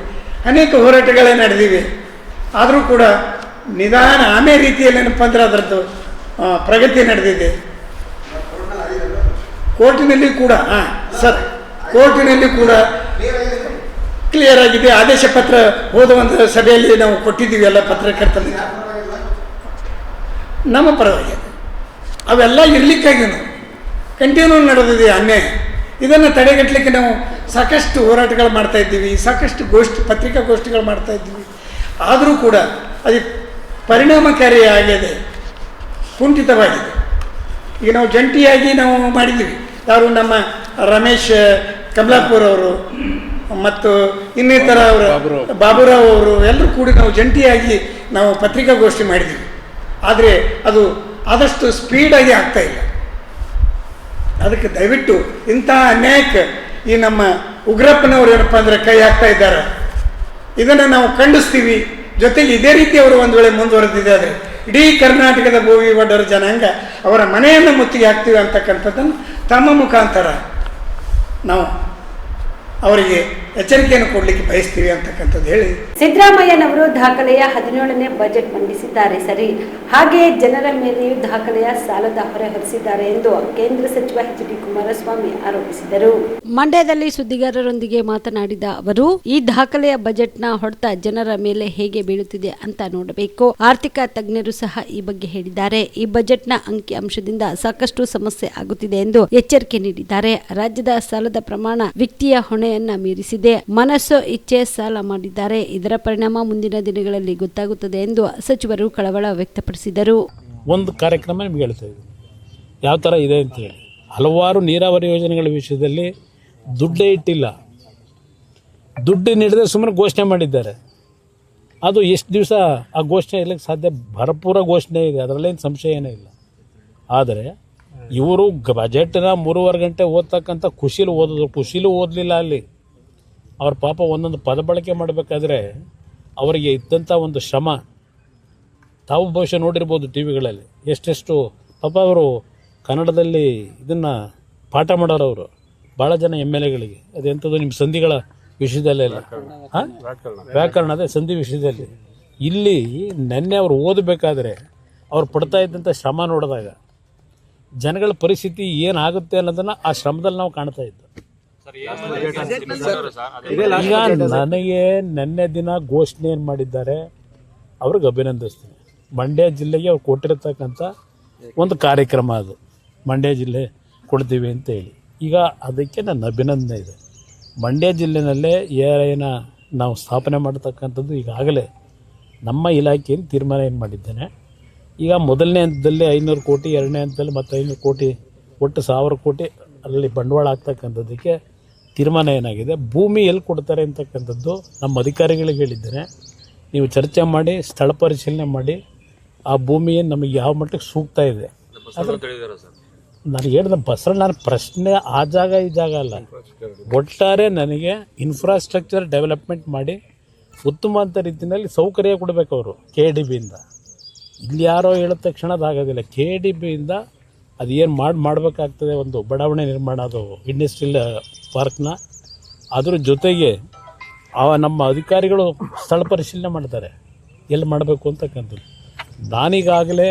ಅನೇಕ ಹೋರಾಟಗಳೇ ನಡೆದಿವೆ. ಆದರೂ ಕೂಡ ನಿಧಾನ ಆಮೆ ರೀತಿಯಲ್ಲಿ ಏನಪ್ಪ ಅಂದ್ರೆ ಅದರದ್ದು ಪ್ರಗತಿ ನಡೆದಿದೆ. ಕೋರ್ಟಿನಲ್ಲಿ ಕೂಡ ಕೋರ್ಟಿನಲ್ಲಿ ಕೂಡ ಕ್ಲಿಯರ್ ಆಗಿದೆ. ಆದೇಶ ಪತ್ರ ಹೋದ ಒಂದು ಸಭೆಯಲ್ಲಿ ನಾವು ಕೊಟ್ಟಿದ್ದೀವಿ ಎಲ್ಲ ಪತ್ರಕರ್ತರಿಗೆ ನಮ್ಮ ಪರವಾಗಿ. ಅವೆಲ್ಲ ಇರಲಿಕ್ಕಾಗಿ ನಾವು ಕಂಟಿನ್ಯೂ ನಡೆದಿದೆ ಅನ್ಯಾಯ. ಇದನ್ನು ತಡೆಗಟ್ಟಲಿಕ್ಕೆ ನಾವು ಸಾಕಷ್ಟು ಹೋರಾಟಗಳು ಮಾಡ್ತಾ ಇದ್ದೀವಿ, ಸಾಕಷ್ಟು ಪತ್ರಿಕಾಗೋಷ್ಠಿಗಳು ಮಾಡ್ತಾ ಇದ್ದೀವಿ. ಆದರೂ ಕೂಡ ಅದು ಪರಿಣಾಮಕಾರಿಯಾಗಿದೆ, ಕುಂಠಿತವಾಗಿದೆ. ಈಗ ನಾವು ಜಂಟಿಯಾಗಿ ನಾವು ಮಾಡಿದ್ದೀವಿ. ಯಾರು ನಮ್ಮ ರಮೇಶ್ ಕಮಲಾಪುರ್ ಅವರು ಮತ್ತು ಇನ್ನಿತರ ಅವರು ಬಾಬುರಾವ್ ಅವರು ಎಲ್ಲರೂ ಕೂಡಿ ನಾವು ಜಂಟಿಯಾಗಿ ನಾವು ಪತ್ರಿಕಾಗೋಷ್ಠಿ ಮಾಡಿದ್ದೀವಿ. ಆದರೆ ಅದು ಆದಷ್ಟು ಸ್ಪೀಡಾಗಿ ಆಗ್ತಾ ಇಲ್ಲ. ಅದಕ್ಕೆ ದಯವಿಟ್ಟು ಇಂಥ ಅನ್ಯಾಯಕ್ಕೆ ಈ ನಮ್ಮ ಉಗ್ರಪ್ಪನವರು ಏನಪ್ಪ ಅಂದರೆ ಕೈ ಹಾಕ್ತಾ ಇದ್ದಾರೆ. ಇದನ್ನು ನಾವು ಖಂಡಿಸ್ತೀವಿ. ಜೊತೆಗೆ ಇದೇ ರೀತಿ ಅವರು ಒಂದು ವೇಳೆ ಮುಂದುವರೆದಿದ್ದಾರೆ ಇಡೀ ಕರ್ನಾಟಕದ ಬೋವಿ ಒಡ್ಡರ ಜನಾಂಗ ಅವರ ಮನೆಯನ್ನು ಮುತ್ತಿಗೆ ಹಾಕ್ತೀವಿ ಅಂತಕ್ಕಂಥದ್ದನ್ನು ತಮ್ಮ ಮುಖಾಂತರ ನಾವು ಅವರಿಗೆ ಎಚ್ಚರಿಕೆಯನ್ನು ಕೊಡಲಿಕ್ಕೆ ಬಯಸ್ತೀವಿ ಅಂತಕ್ಕಂಥದ್ದು ಹೇಳಿ ಸಿದ್ದರಾಮಯ್ಯನವರು ದಾಖಲೆಯ 17ನೇ ಬಜೆಟ್ ಮಂಡಿಸಿದ್ದಾರೆ ಸರಿ, ಹಾಗೆಯೇ ಜನರ ಮೇಲೆಯೂ ದಾಖಲೆಯ ಸಾಲದ ಹೊರೆ ಹೊರಿಸಿದ್ದಾರೆ ಎಂದು ಕೇಂದ್ರ ಸಚಿವ ಎಚ್ ಡಿ ಕುಮಾರಸ್ವಾಮಿ ಆರೋಪಿಸಿದರು. ಮಂಡ್ಯದಲ್ಲಿ ಸುದ್ದಿಗಾರರೊಂದಿಗೆ ಮಾತನಾಡಿದ ಅವರು, ಈ ದಾಖಲೆಯ ಬಜೆಟ್ನ ಹೊಡೆತ ಜನರ ಮೇಲೆ ಹೇಗೆ ಬೀಳುತ್ತಿದೆ ಅಂತ ನೋಡಬೇಕು. ಆರ್ಥಿಕ ತಜ್ಞರು ಸಹ ಈ ಬಗ್ಗೆ ಹೇಳಿದ್ದಾರೆ. ಈ ಬಜೆಟ್ನ ಅಂಕಿ ಅಂಶದಿಂದ ಸಾಕಷ್ಟು ಸಮಸ್ಯೆ ಆಗುತ್ತಿದೆ ಎಂದು ಎಚ್ಚರಿಕೆ ನೀಡಿದ್ದಾರೆ. ರಾಜ್ಯದ ಸಾಲದ ಪ್ರಮಾಣ ವಿತ್ತೀಯ ಹೊಣೆಯನ್ನ ಮೀರಿಸಿದೆ. ಮನಸ್ಸು ಇಚ್ಛೆ ಸಾಲ ಮಾಡಿದ್ದಾರೆ. ಇದರ ಪರಿಣಾಮ ಮುಂದಿನ ದಿನಗಳಲ್ಲಿ ಗೊತ್ತಾಗುತ್ತದೆ ಎಂದು ಸಚಿವರು ಕಳವಳ ವ್ಯಕ್ತಪಡಿಸಿದರು. ಒಂದು ಕಾರ್ಯಕ್ರಮ ನಿಮ್ಗೆ ಹೇಳ್ತಾ ಇದ್ದೀನಿ ಯಾವ ಥರ ಇದೆ ಅಂತ ಹೇಳಿ. ಹಲವಾರು ನೀರಾವರಿ ಯೋಜನೆಗಳ ವಿಷಯದಲ್ಲಿ ದುಡ್ಡೇ ಇಟ್ಟಿಲ್ಲ. ದುಡ್ಡು ನೀಡದೆ ಸುಮ್ಮನೆ ಘೋಷಣೆ ಮಾಡಿದ್ದಾರೆ. ಅದು ಎಷ್ಟು ದಿವಸ ಆ ಘೋಷಣೆ ಇರಲಿಕ್ಕೆ ಸಾಧ್ಯ? ಭರಪೂರ ಘೋಷಣೆ ಇದೆ, ಅದರಲ್ಲೇನು ಸಂಶಯ ಏನೇ ಇಲ್ಲ. ಆದರೆ ಇವರು ಬಜೆಟ್ನ 3.5 ಗಂಟೆ ಓದ್ತಕ್ಕಂಥ ಖುಷಿಲೂ ಓದಲಿಲ್ಲ. ಅಲ್ಲಿ ಅವ್ರ ಪಾಪ ಒಂದೊಂದು ಪದ ಬಳಕೆ ಮಾಡಬೇಕಾದ್ರೆ ಅವರಿಗೆ ಇದ್ದಂಥ ಒಂದು ಶ್ರಮ ತಾವು ಬಹುಶಃ ನೋಡಿರ್ಬೋದು ಟಿ ವಿಗಳಲ್ಲಿ. ಎಷ್ಟೆಷ್ಟು ಪಾಪ ಅವರು ಕನ್ನಡದಲ್ಲಿ ಇದನ್ನು ಪಾಠ ಮಾಡೋರು ಅವರು ಭಾಳ ಜನ MLAಗಳಿಗೆ. ಅದೆಂಥದ್ದು ನಿಮ್ಮ ಸಂಧಿಗಳ ವಿಷಯದಲ್ಲೆಲ್ಲ ವ್ಯಾಕರಣದ ಸಂಧಿ ವಿಷಯದಲ್ಲಿ. ಇಲ್ಲಿ ನೆನ್ನೆ ಅವರು ಓದಬೇಕಾದ್ರೆ ಅವ್ರು ಪಡ್ತಾ ಇದ್ದಂಥ ಶ್ರಮ ನೋಡಿದಾಗ ಜನಗಳ ಪರಿಸ್ಥಿತಿ ಏನಾಗುತ್ತೆ ಅನ್ನೋದನ್ನು ಆ ಶ್ರಮದಲ್ಲಿ ನಾವು ಕಾಣ್ತಾ ಇದ್ದು. ಈಗ ನನಗೆ ನಿನ್ನೆ ದಿನ ಘೋಷಣೆ ಏನು ಮಾಡಿದ್ದಾರೆ ಅವ್ರಿಗೆ ಅಭಿನಂದಿಸ್ತೀನಿ. ಮಂಡ್ಯ ಜಿಲ್ಲೆಗೆ ಅವ್ರು ಕೊಟ್ಟಿರತಕ್ಕಂಥ ಒಂದು ಕಾರ್ಯಕ್ರಮ ಅದು, ಮಂಡ್ಯ ಜಿಲ್ಲೆ ಕೊಡ್ತೀವಿ ಅಂತ ಹೇಳಿ. ಈಗ ಅದಕ್ಕೆ ನನ್ನ ಅಭಿನಂದನೆ ಇದೆ. ಮಂಡ್ಯ ಜಿಲ್ಲೆನಲ್ಲೇ ಏನ ನಾವು ಸ್ಥಾಪನೆ ಮಾಡತಕ್ಕಂಥದ್ದು ಈಗಾಗಲೇ ನಮ್ಮ ಇಲಾಖೆಯಲ್ಲಿ ತೀರ್ಮಾನ ಏನು ಮಾಡಿದ್ದೇನೆ. ಈಗ ಮೊದಲನೇ ಹಂತದಲ್ಲಿ 500 ಕೋಟಿ, ಎರಡನೇ ಹಂತದಲ್ಲಿ ಮತ್ತು 500 ಕೋಟಿ, ಒಟ್ಟು 1000 ಕೋಟಿ ಅಲ್ಲಿ ಬಂಡವಾಳ ಆಗ್ತಕ್ಕಂಥದ್ದಕ್ಕೆ ತೀರ್ಮಾನ ಏನಾಗಿದೆ. ಭೂಮಿ ಎಲ್ಲಿ ಕೊಡ್ತಾರೆ ಅಂತಕ್ಕಂಥದ್ದು ನಮ್ಮ ಅಧಿಕಾರಿಗಳಿಗೆ ಹೇಳಿದ್ದೇನೆ. ನೀವು ಚರ್ಚೆ ಮಾಡಿ ಸ್ಥಳ ಪರಿಶೀಲನೆ ಮಾಡಿ ಆ ಭೂಮಿ ನಮಗೆ ಯಾವ ಮಟ್ಟಕ್ಕೆ ಸೂಕ್ತ ಇದೆ. ನಾನು ಹೇಳಿದ ನಾನು ಪ್ರಶ್ನೆ ಆ ಜಾಗ ಈ ಜಾಗ ಅಲ್ಲ, ಒಟ್ಟಾರೆ ನನಗೆ ಇನ್ಫ್ರಾಸ್ಟ್ರಕ್ಚರ್ ಡೆವಲಪ್ಮೆಂಟ್ ಮಾಡಿ ಉತ್ತಮವಾದ ರೀತಿಯಲ್ಲಿ ಸೌಕರ್ಯ ಕೊಡಬೇಕು ಅವರು KDBಯಿಂದ. ಇಲ್ಲಿ ಯಾರೋ ಹೇಳಿದ ತಕ್ಷಣ ಅದಾಗೋದಿಲ್ಲ. KDBಯಿಂದ ಅದು ಏನು ಮಾಡಬೇಕಾಗ್ತದೆ, ಒಂದು ಬಡಾವಣೆ ನಿರ್ಮಾಣ, ಅದು ಇಂಡಸ್ಟ್ರಿಯಲ್ ಪಾರ್ಕ್ನ. ಅದ್ರ ಜೊತೆಗೆ ನಮ್ಮ ಅಧಿಕಾರಿಗಳು ಸ್ಥಳ ಪರಿಶೀಲನೆ ಮಾಡ್ತಾರೆ ಎಲ್ಲಿ ಮಾಡಬೇಕು ಅಂತಕ್ಕಂಥದ್ದು. ನಾನೀಗಾಗಲೇ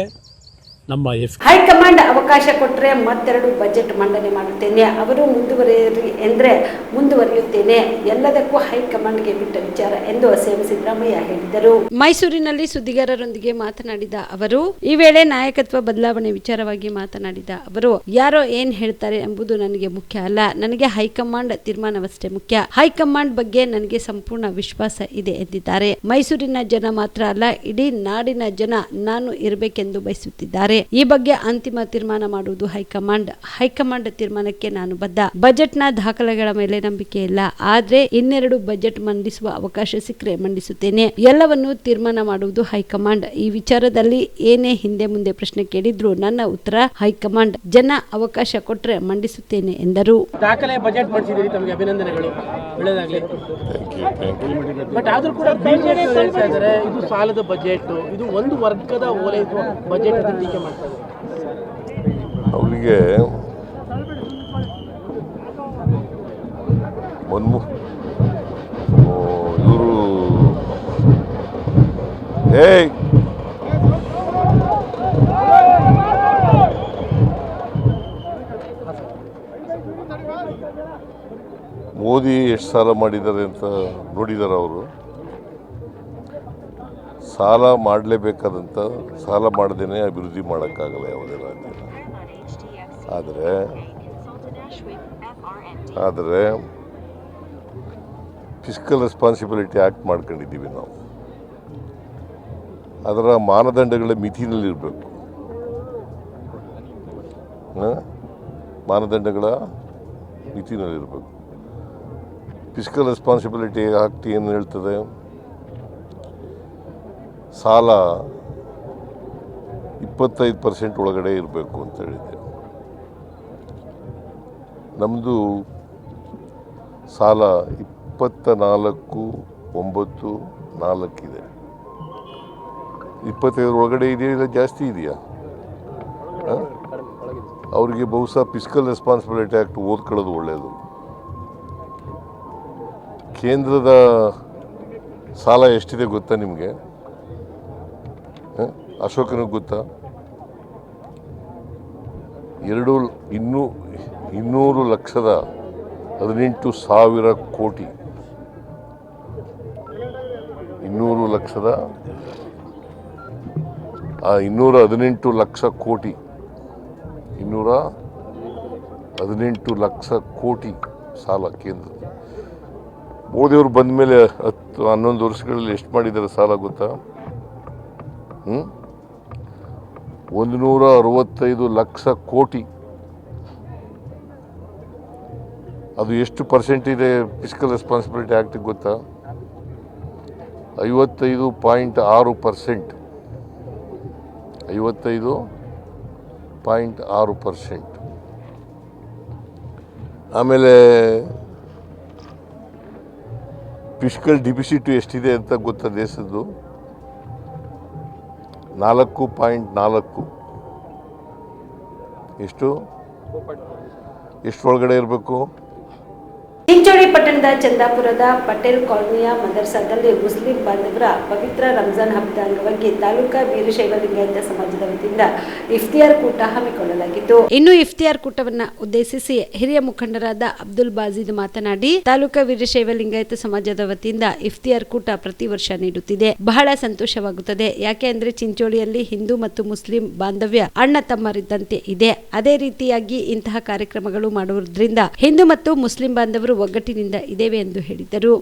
ನಮ್ಮ ಹೈಕಮಾಂಡ್ ಅವಕಾಶ ಕೊಟ್ಟರೆ ಮತ್ತೆರಡು ಬಜೆಟ್ ಮಂಡನೆ ಮಾಡುತ್ತೇನೆ, ಅವರು ಮುಂದುವರಿಯಿರಿ ಎಂದರೆ ಮುಂದುವರಿಯುತ್ತೇನೆ, ಎಲ್ಲದಕ್ಕೂ ಹೈಕಮಾಂಡ್ಗೆ ಬಿಟ್ಟ ವಿಚಾರ ಎಂದು ಸಿಎಂ ಸಿದ್ದರಾಮಯ್ಯ ಹೇಳಿದರು. ಮೈಸೂರಿನಲ್ಲಿ ಸುದ್ದಿಗಾರರೊಂದಿಗೆ ಮಾತನಾಡಿದ ಅವರು, ಈ ವೇಳೆ ನಾಯಕತ್ವ ಬದಲಾವಣೆ ವಿಚಾರವಾಗಿ ಮಾತನಾಡಿದ ಅವರು, ಯಾರೋ ಏನ್ ಹೇಳ್ತಾರೆ ಎಂಬುದು ನನಗೆ ಮುಖ್ಯ ಅಲ್ಲ, ನನಗೆ ಹೈಕಮಾಂಡ್ ತೀರ್ಮಾನವಷ್ಟೇ ಮುಖ್ಯ. ಹೈಕಮಾಂಡ್ ಬಗ್ಗೆ ನನಗೆ ಸಂಪೂರ್ಣ ವಿಶ್ವಾಸ ಇದೆ ಎಂದಿದ್ದಾರೆ. ಮೈಸೂರಿನ ಜನ ಮಾತ್ರ ಅಲ್ಲ, ಇಡೀ ನಾಡಿನ ಜನ ನಾನು ಇರಬೇಕೆಂದು ಬಯಸುತ್ತಿದ್ದಾರೆ. ಈ ಬಗ್ಗೆ ಅಂತಿಮ ತೀರ್ಮಾನ ಮಾಡುವುದು ಹೈಕಮಾಂಡ್ ತೀರ್ಮಾನಕ್ಕೆ ನಾನು ಬದ್ಧ. ಬಜೆಟ್ನ ದಾಖಲೆಗಳ ಮೇಲೆ ನಂಬಿಕೆ ಇಲ್ಲ, ಆದ್ರೆ ಇನ್ನೆರಡು ಬಜೆಟ್ ಮಂಡಿಸುವ ಅವಕಾಶ ಸಿಕ್ಕರೆ ಮಂಡಿಸುತ್ತೇನೆ. ಎಲ್ಲವನ್ನೂ ತೀರ್ಮಾನ ಮಾಡುವುದು ಹೈಕಮಾಂಡ್. ಈ ವಿಚಾರದಲ್ಲಿ ಏನೇ ಹಿಂದೆ ಮುಂದೆ ಪ್ರಶ್ನೆ ಕೇಳಿದ್ರು ನನ್ನ ಉತ್ತರ ಹೈಕಮಾಂಡ್. ಜನ ಅವಕಾಶ ಕೊಟ್ಟರೆ ಮಂಡಿಸುತ್ತೇನೆ ಎಂದರು. ದಾಖಲೆ ಬಜೆಟ್ ಮಾಡಿಸಿದಿರಿ, ತಮಗೆ ಅಭಿನಂದನೆಗಳು, ಒಳ್ಳೆಯದಾಗಲಿ. ಬಟ್ ಆದ್ರೂ ಕೂಡ ಬಿಜೆಪಿ ಹೇಳ್ತಾ ಇದ್ದಾರೆ ಇದು ಸಾಲದ ಬಜೆಟ್, ಇದು ಒಂದು ವರ್ಗದ ಓಲೈಸುವ ಬಜೆಟ್ ಅಂತ ಟೀಕೆ ಮಾಡ್ತಾರೆ. ಅವರಿಗೆ ಇವರು ಮೋದಿ ಎಷ್ಟು ಸಾಲ ಮಾಡಿದ್ದಾರೆ ಅಂತ ನೋಡಿದ್ದಾರೆ ಅವರು. ಸಾಲ ಮಾಡಲೇಬೇಕಾದಂಥ, ಸಾಲ ಮಾಡದೇನೆ ಅಭಿವೃದ್ಧಿ ಮಾಡೋಕ್ಕಾಗಲ್ಲ ಯಾವುದೇ ರಾಜ್ಯ. ಆದರೆ ಫಿಸ್ಕಲ್ ರೆಸ್ಪಾನ್ಸಿಬಿಲಿಟಿ ಆ್ಯಕ್ಟ್ ಮಾಡ್ಕೊಂಡಿದ್ದೀವಿ ನಾವು. ಅದರ ಮಾನದಂಡಗಳ ಮಿತಿನಲ್ಲಿರಬೇಕು. ಮಾನದಂಡಗಳ ಮಿತಿನಲ್ಲಿರಬೇಕು. ಫಿಸ್ಕಲ್ ರೆಸ್ಪಾನ್ಸಿಬಿಲಿಟಿ ಆ್ಯಕ್ಟ್ ಏನು ಹೇಳ್ತದೆ, ಸಾಲ 25% ಒಳಗಡೆ ಇರಬೇಕು ಅಂತ ಹೇಳಿದೆ. ನಮ್ಮದು ಸಾಲ 24.94 ಇದೆ. 25 ಒಳಗಡೆ ಇದೆಯಾ ಇಲ್ಲ ಜಾಸ್ತಿ ಇದೆಯಾ? ಅವರಿಗೆ ಬಹುಶಃ ಫಿಸ್ಕಲ್ ರೆಸ್ಪಾನ್ಸಿಬಿಲಿಟಿ ಆ್ಯಕ್ಟ್ ಓದ್ಕೊಳ್ಳೋದು ಒಳ್ಳೆಯದು. ಕೇಂದ್ರದ ಸಾಲ ಎಷ್ಟಿದೆ ಗೊತ್ತಾ ನಿಮಗೆ? ಅಶೋಕನಿಗೆ ಗೊತ್ತಾ? 200,18,000 ಕೋಟಿ. 218 ಲಕ್ಷ ಕೋಟಿ. 218 ಲಕ್ಷ ಕೋಟಿ ಸಾಲ ಕೇಂದ್ರ. ಮೋದಿಯವರು ಬಂದ ಮೇಲೆ 10-11 ವರ್ಷಗಳಲ್ಲಿ ಎಷ್ಟು ಮಾಡಿದ್ದಾರೆ ಸಾಲ ಗೊತ್ತಾ? 165 ಲಕ್ಷ ಕೋಟಿ. ಅದು ಎಷ್ಟು ಪರ್ಸೆಂಟ್ ಇದೆ ಫಿಸ್ಕಲ್ ರೆಸ್ಪಾನ್ಸಿಬಿಲಿಟಿ ಆ್ಯಕ್ಟಿಗೆ ಗೊತ್ತಾ? 55.6%. 55.6%. ಆಮೇಲೆ ಫಿಸ್ಕಲ್ ಡಿಫಿಸಿಟ್ ಎಷ್ಟಿದೆ ಅಂತ ಗೊತ್ತಾ ದೇಶದ್ದು? 4.4. ಎಷ್ಟು ಒಳಗಡೆ ಇರಬೇಕು? ಚಿಂಚೋಳಿ ಪಟ್ಟಣದ ಚಂದಾಪುರದ ಪಟೇಲ್ ಕಾಲೋನಿಯ ಮದರ್ಸಾದಲ್ಲಿ ಮುಸ್ಲಿಂ ಬಾಂಧವರ ಪವಿತ್ರ ರಂಜಾನ್ ಹಬ್ಬದ ಅಂಗವಾಗಿ ತಾಲೂಕಾ ವೀರಶೈವ ಲಿಂಗಾಯತ ಸಮಾಜದ ವತಿಯಿಂದ ಇಫ್ತಿಯಾರ್ ಕೂಟ ಹಮ್ಮಿಕೊಳ್ಳಲಾಗಿತ್ತು. ಇನ್ನು ಇಫ್ತಿಯಾರ್ ಕೂಟವನ್ನು ಉದ್ದೇಶಿಸಿ ಹಿರಿಯ ಮುಖಂಡರಾದ ಅಬ್ದುಲ್ ಬಾಜೀದ್ ಮಾತನಾಡಿ, ತಾಲೂಕಾ ವೀರಶೈವ ಲಿಂಗಾಯತ ಸಮಾಜದ ವತಿಯಿಂದ ಇಫ್ತಿಯಾರ್ ಕೂಟ ಪ್ರತಿ ವರ್ಷ ನೀಡುತ್ತಿದೆ. ಬಹಳ ಸಂತೋಷವಾಗುತ್ತದೆ. ಯಾಕೆ ಅಂದ್ರೆ ಚಿಂಚೋಳಿಯಲ್ಲಿ ಹಿಂದೂ ಮತ್ತು ಮುಸ್ಲಿಂ ಬಾಂಧವ್ಯ ಅಣ್ಣ ತಮ್ಮರಿದ್ದಂತೆ ಇದೆ. ಅದೇ ರೀತಿಯಾಗಿ ಇಂತಹ ಕಾರ್ಯಕ್ರಮಗಳು ಮಾಡುವುದರಿಂದ ಹಿಂದೂ ಮತ್ತು ಮುಸ್ಲಿಂ ಬಾಂಧವರು ಒಗ್ಗಟ್ಟಿನಿಂದ ಇದ್ದೇವೆ ಎಂದು ಹೇಳಿದರು.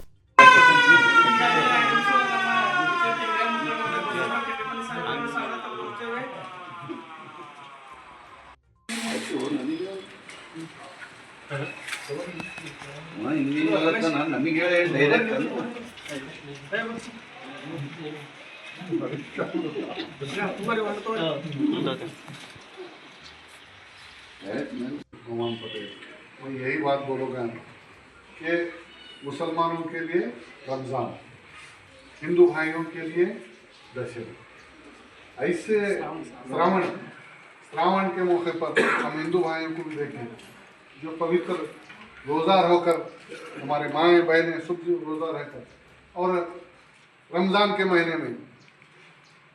मैं यही बात बोलूँगा कि मुसलमानों के लिए रमज़ान, हिंदू भाइयों के लिए दशहरा, ऐसे श्रावण के मौके पर हम हिंदू भाइयों को भी देखें जो पवित्र रोज़ा होकर हमारे माएँ बहनें शुभ रोज़ा रहकर, और रमज़ान के महीने में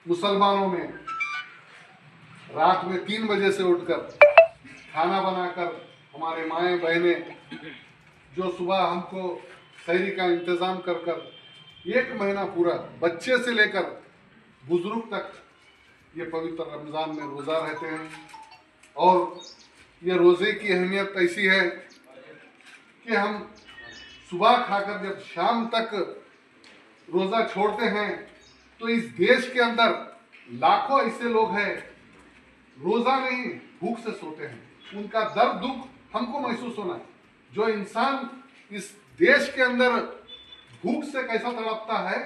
मुसलमानों में रात में 3 बजे से उठकर खाना बनाकर हमारे माएँ बहनें जो सुबह हमको सहरी का इंतज़ाम कर कर 1 महीना पूरा बच्चे से लेकर बुजुर्ग तक ये पवित्र रमज़ान में रोज़ा रहते हैं। और ये रोज़े की अहमियत ऐसी है कि हम सुबह खाकर जब शाम तक रोज़ा छोड़ते हैं तो इस देश के अंदर लाखों ऐसे लोग हैं रोज़ा नहीं भूख से सोते हैं, उनका दर्द दुख हमको महसूस होना है। जो इंसान इस देश के अंदर भूख से कैसा तड़पता है,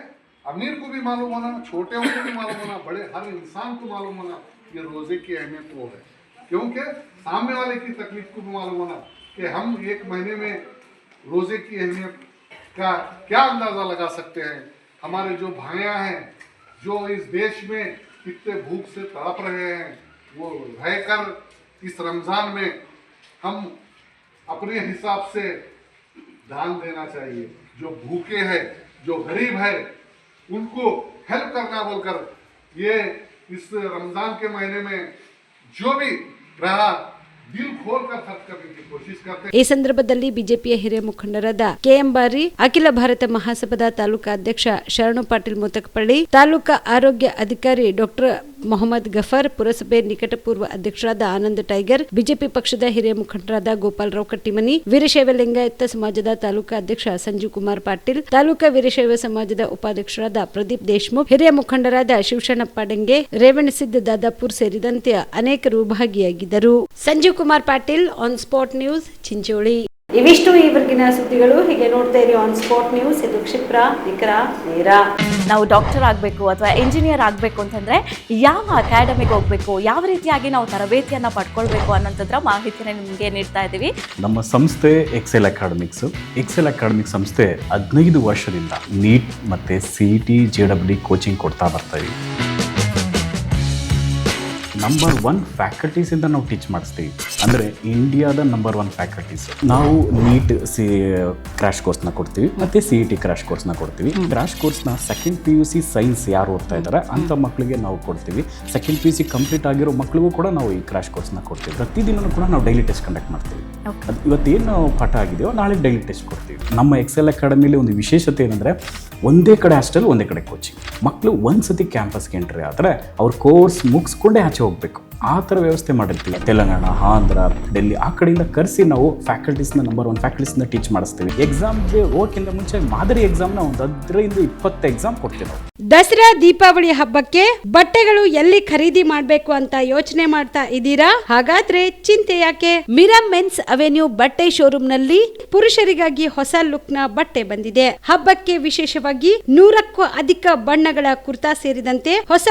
अमीर को भी मालूम होना, छोटे को भी मालूम होना, बड़े हर इंसान को मालूम होना ये रोज़े की अहमियत वो है। क्योंकि सामने वाले की तकलीफ को भी मालूम होना कि हम 1 महीने में रोज़े की अहमियत का क्या अंदाज़ा लगा सकते हैं। हमारे जो भाइयाँ हैं जो इस देश में कितने भूख से तड़प रहे हैं, वो रहकर इस रमज़ान में हम अपने हिसाब से दान देना चाहिए। जो भूखे हैं, जो गरीब है, उनको हेल्प करना बोलकर ये इस रमज़ान के महीने में जो भी रहा दिल खोलकर खर्च करने की कोशिश करते हैं। ಈ ಸಂದರ್ಭದಲ್ಲಿ ಬಿಜೆಪಿಯ ಹಿರಿಯ ಮುಖಂಡರಾದ ಕೆಎಂ ಬಾರಿ, ಅಖಿಲ ಭಾರತ ಮಹಾಸಭಾದ ತಾಲೂಕಾ ಅಧ್ಯಕ್ಷ ಶರಣು ಪಾಟೀಲ್ ಮುತಕಪಳ್ಳಿ, ತಾಲೂಕಾ ಆರೋಗ್ಯ ಅಧಿಕಾರಿ ಡಾಕ್ಟರ್ ಮೊಹಮ್ಮದ್ ಗಫರ್, ಪುರಸಭೆ ನಿಕಟಪೂರ್ವ ಅಧ್ಯಕ್ಷರಾದ ಆನಂದ್ ಟೈಗರ್, ಬಿಜೆಪಿ ಪಕ್ಷದ ಹಿರಿಯ ಮುಖಂಡರಾದ ಗೋಪಾಲರಾವ್ ಕಟ್ಟಿಮನಿ, ವೀರಶೈವ ಲಿಂಗಾಯತ ಸಮಾಜದ ತಾಲೂಕಾ ಅಧ್ಯಕ್ಷ ಸಂಜೀವ್ ಕುಮಾರ್ ಪಾಟೀಲ್, ತಾಲೂಕಾ ವೀರಶೈವ ಸಮಾಜದ ಉಪಾಧ್ಯಕ್ಷರಾದ ಪ್ರದೀಪ್ ದೇಶ್ಮುಖ್, ಹಿರಿಯ ಮುಖಂಡರಾದ ಶಿವಶರಣಪ್ಪ ಡೆಂಗೆ, ರೇವಣಸಿದ್ದ ದಾದಾಪುರ್ ಸೇರಿದಂತೆ ಅನೇಕರು ಭಾಗಿಯಾಗಿದ್ದರು. Sanjeev Kumar Patil, on spot news, Chincholi. ಇವಿಷ್ಟು ಈವರೆಗಿನ ಸುದ್ದಿಗಳು. ಹೀಗೆ ನೋಡ್ತಾ ಇರಿ ಆನ್ ಸ್ಪಾಟ್ ನ್ಯೂಸ್. ಇದು ಕ್ಷಿಪ್ರ, ನಿಖರ, ನೇರ. ನಾವು ಡಾಕ್ಟರ್ ಆಗಬೇಕು ಅಥವಾ ಇಂಜಿನಿಯರ್ ಆಗಬೇಕು ಅಂತಂದರೆ ಯಾವ ಅಕಾಡೆಮಿಗೆ ಹೋಗಬೇಕು, ಯಾವ ರೀತಿಯಾಗಿ ನಾವು ತರಬೇತಿಯನ್ನು ಪಡ್ಕೊಳ್ಬೇಕು ಅನ್ನೋಂಥದ್ರ ಮಾಹಿತಿನ ನಿಮಗೆ ನೀಡ್ತಾ ಇದ್ದೀವಿ. ನಮ್ಮ ಸಂಸ್ಥೆ ಎಕ್ಸೆಲ್ ಅಕಾಡೆಮಿಕ್ಸು. ಎಕ್ಸೆಲ್ ಅಕಾಡೆಮಿಕ್ ಸಂಸ್ಥೆ 15 ವರ್ಷದಿಂದ ನೀಟ್ ಮತ್ತು CET JEE ಕೋಚಿಂಗ್ ಕೊಡ್ತಾ ಬರ್ತಾ ಇದ್ದೀವಿ. ನಂಬರ್ 1 ಫ್ಯಾಕಲ್ಟೀಸಿಂದ ನಾವು ಟೀಚ್ ಮಾಡಿಸ್ತೀವಿ. ಅಂದರೆ ಇಂಡಿಯಾದ ನಂಬರ್ 1 ಫ್ಯಾಕಲ್ಟೀಸ್. ನಾವು ನೀಟ್ ಕ್ರ್ಯಾಶ್ ಕೋರ್ಸ್ನ ಕೊಡ್ತೀವಿ ಮತ್ತು CET ಕ್ರ್ಯಾಶ್ ಕೋರ್ಸ್ನ ಕೊಡ್ತೀವಿ. ಕ್ರ್ಯಾಶ್ ಕೋರ್ಸ್ನ ಸೆಕೆಂಡ್ PUC ಸೈನ್ಸ್ ಯಾರು ಓದ್ತಾ ಇದ್ದಾರೆ ಅಂಥ ಮಕ್ಕಳಿಗೆ ನಾವು ಕೊಡ್ತೀವಿ. ಸೆಕೆಂಡ್ PUC ಕಂಪ್ಲೀಟ್ ಆಗಿರೋ ಮಕ್ಕಳಿಗೂ ಕೂಡ ನಾವು ಈ ಕ್ರ್ಯಾಶ್ ಕೋರ್ಸ್ನ ಕೊಡ್ತೀವಿ. ಪ್ರತಿದಿನ ಕೂಡ ನಾವು ಡೈಲಿ ಟೆಸ್ಟ್ ಕಂಡಕ್ಟ್ ಮಾಡ್ತೀವಿ. ಅದು ಇವತ್ತೇನು ಪಾಠ ಆಗಿದೆಯೋ ನಾಳೆ ಡೈಲಿ ಟೆಸ್ಟ್ ಕೊಡ್ತೀವಿ. ನಮ್ಮ ಎಕ್ಸೆಲ್ ಅಕಾಡೆಮಿಲಿ ಒಂದು ವಿಶೇಷತೆ ಏನಂದರೆ ಒಂದೇ ಕಡೆ ಹಾಸ್ಟೆಲ್, ಒಂದೇ ಕಡೆ ಕೋಚಿಂಗ್. ಮಕ್ಕಳು ಒಂದು ಸತಿ ಕ್ಯಾಂಪಸ್ಗೆ ಎಂಟ್ರಿ ಆದರೆ ಅವ್ರ ಕೋರ್ಸ್ ಮುಗಿಸ್ಕೊಂಡೇ ಆಚೆ ಹೋಗಬೇಕು. ಆ ಥರ ವ್ಯವಸ್ಥೆ ಮಾಡಿರ್ತೀವಿ. ತೆಲಂಗಾಣ, ಆಂಧ್ರ, ಡೆಲ್ಲಿ ಆ ಕಡೆಯಿಂದ ಕರೆಸಿ ನಾವು ಫ್ಯಾಕಲ್ಟೀಸ್ನ ನಂಬರ್ 1 ಫ್ಯಾಕಲ್ಟೀಸ್ನ ಟೀಚ್ ಮಾಡಿಸ್ತೀವಿ. ಎಕ್ಸಾಮ್ಗೆ ಹೋಗೋಕ್ಕಿಂತ ಮುಂಚೆ ಮಾದರಿ ಎಕ್ಸಾಮ್ನ ಒಂದು 10-20 ಎಕ್ಸಾಮ್ ಕೊಡ್ತೀವಿ ನಾವು. ದಸರಾ, ದೀಪಾವಳಿ ಹಬ್ಬಕ್ಕೆ ಬಟ್ಟೆಗಳು ಎಲ್ಲಿ ಖರೀದಿ ಮಾಡಬೇಕು ಅಂತ ಯೋಚನೆ ಮಾಡ್ತಾ ಇದ್ದೀರಾ? ಹಾಗಾದ್ರೆ ಚಿಂತೆ ಯಾಕೆ? ಮಿರಾ ಮೆನ್ಸ್ ಅವೆನ್ಯೂ ಬಟ್ಟೆ ಶೋರೂಮ್ನಲ್ಲಿ ಪುರುಷರಿಗಾಗಿ ಹೊಸ ಲುಕ್ನ ಬಟ್ಟೆ ಬಂದಿದೆ. ಹಬ್ಬಕ್ಕೆ ವಿಶೇಷವಾಗಿ 100ಕ್ಕೂ ಅಧಿಕ ಬಣ್ಣಗಳ ಕುರ್ತಾ ಸೇರಿದಂತೆ ಹೊಸ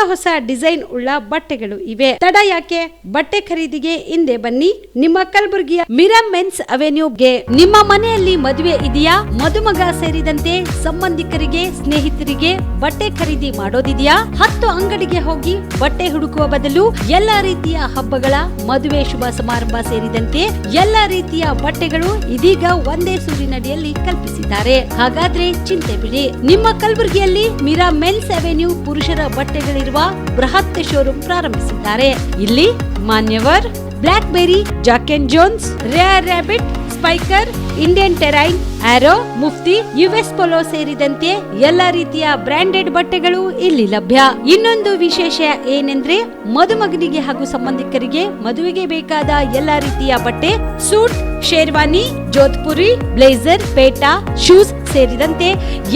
ಡಿಸೈನ್ ಉಳ್ಳ ಬಟ್ಟೆಗಳು ಇವೆ. ತಡ ಯಾಕೆ? ಬಟ್ಟೆ ಖರೀದಿಗೆ ಹಿಂದೆ ಬನ್ನಿ ನಿಮ್ಮ ಕಲಬುರಗಿಯ ಮಿರಾ ಮೆನ್ಸ್ ಅವೆನ್ಯೂಗೆ. ನಿಮ್ಮ ಮನೆಯಲ್ಲಿ ಮದುವೆ ಇದೆಯಾ? ಮದುಮಗ ಸೇರಿದಂತೆ ಸಂಬಂಧಿಕರಿಗೆ, ಸ್ನೇಹಿತರಿಗೆ ಬಟ್ಟೆ ಖರೀದಿ ಮಾಡೋದಿದೆಯಾ? 10 ಅಂಗಡಿಗೆ ಹೋಗಿ ಬಟ್ಟೆ ಹುಡುಕುವ ಬದಲು ಎಲ್ಲಾ ರೀತಿಯ ಹಬ್ಬಗಳ, ಮದುವೆ, ಶುಭ ಸಮಾರಂಭ ಸೇರಿದಂತೆ ಎಲ್ಲಾ ರೀತಿಯ ಬಟ್ಟೆಗಳು ಇದೀಗ ಒಂದೇ ಸೂರಿನಡಿಯಲ್ಲಿ ಕಲ್ಪಿಸಿದ್ದಾರೆ. ಹಾಗಾದ್ರೆ ಚಿಂತೆ ಬಿಡಿ. ನಿಮ್ಮ ಕಲಬುರಗಿಯಲ್ಲಿ ಮಿರಾ ಮೆನ್ಸ್ ಅವೆನ್ಯೂ ಪುರುಷರ ಬಟ್ಟೆಗಳಿರುವ ಬೃಹತ್ ಶೋರೂಮ್ ಪ್ರಾರಂಭಿಸಿದ್ದಾರೆ. ಇಲ್ಲಿ Manyavar, Blackberry, Jack and Jones, Rare Rabbit, Spykar, Indian Terrain, Arrow, Mufti, US Polo ಸೇರಿದಂತೆ ಎಲ್ಲ ರೀತಿಯ ಬ್ರಾಂಡೆಡ್ ಬಟ್ಟೆಗಳು ಇಲ್ಲಿ ಲಭ್ಯ. ಇನ್ನೊಂದು ವಿಶೇಷ ಏನೆಂದ್ರೆ ಮದುಮಗನಿಗೆ ಹಾಗೂ ಸಂಬಂಧಿಕರಿಗೆ ಮದುವೆಗೆ ಬೇಕಾದ ಎಲ್ಲ ರೀತಿಯ ಬಟ್ಟೆ, ಸೂಟ್, ಶೇರ್ವಾನಿ, ಜೋಧ್ಪುರಿ, ಬ್ಲೇಸರ್, ಪೇಟಾ, ಶೂಸ್ ಸೇರಿದಂತೆ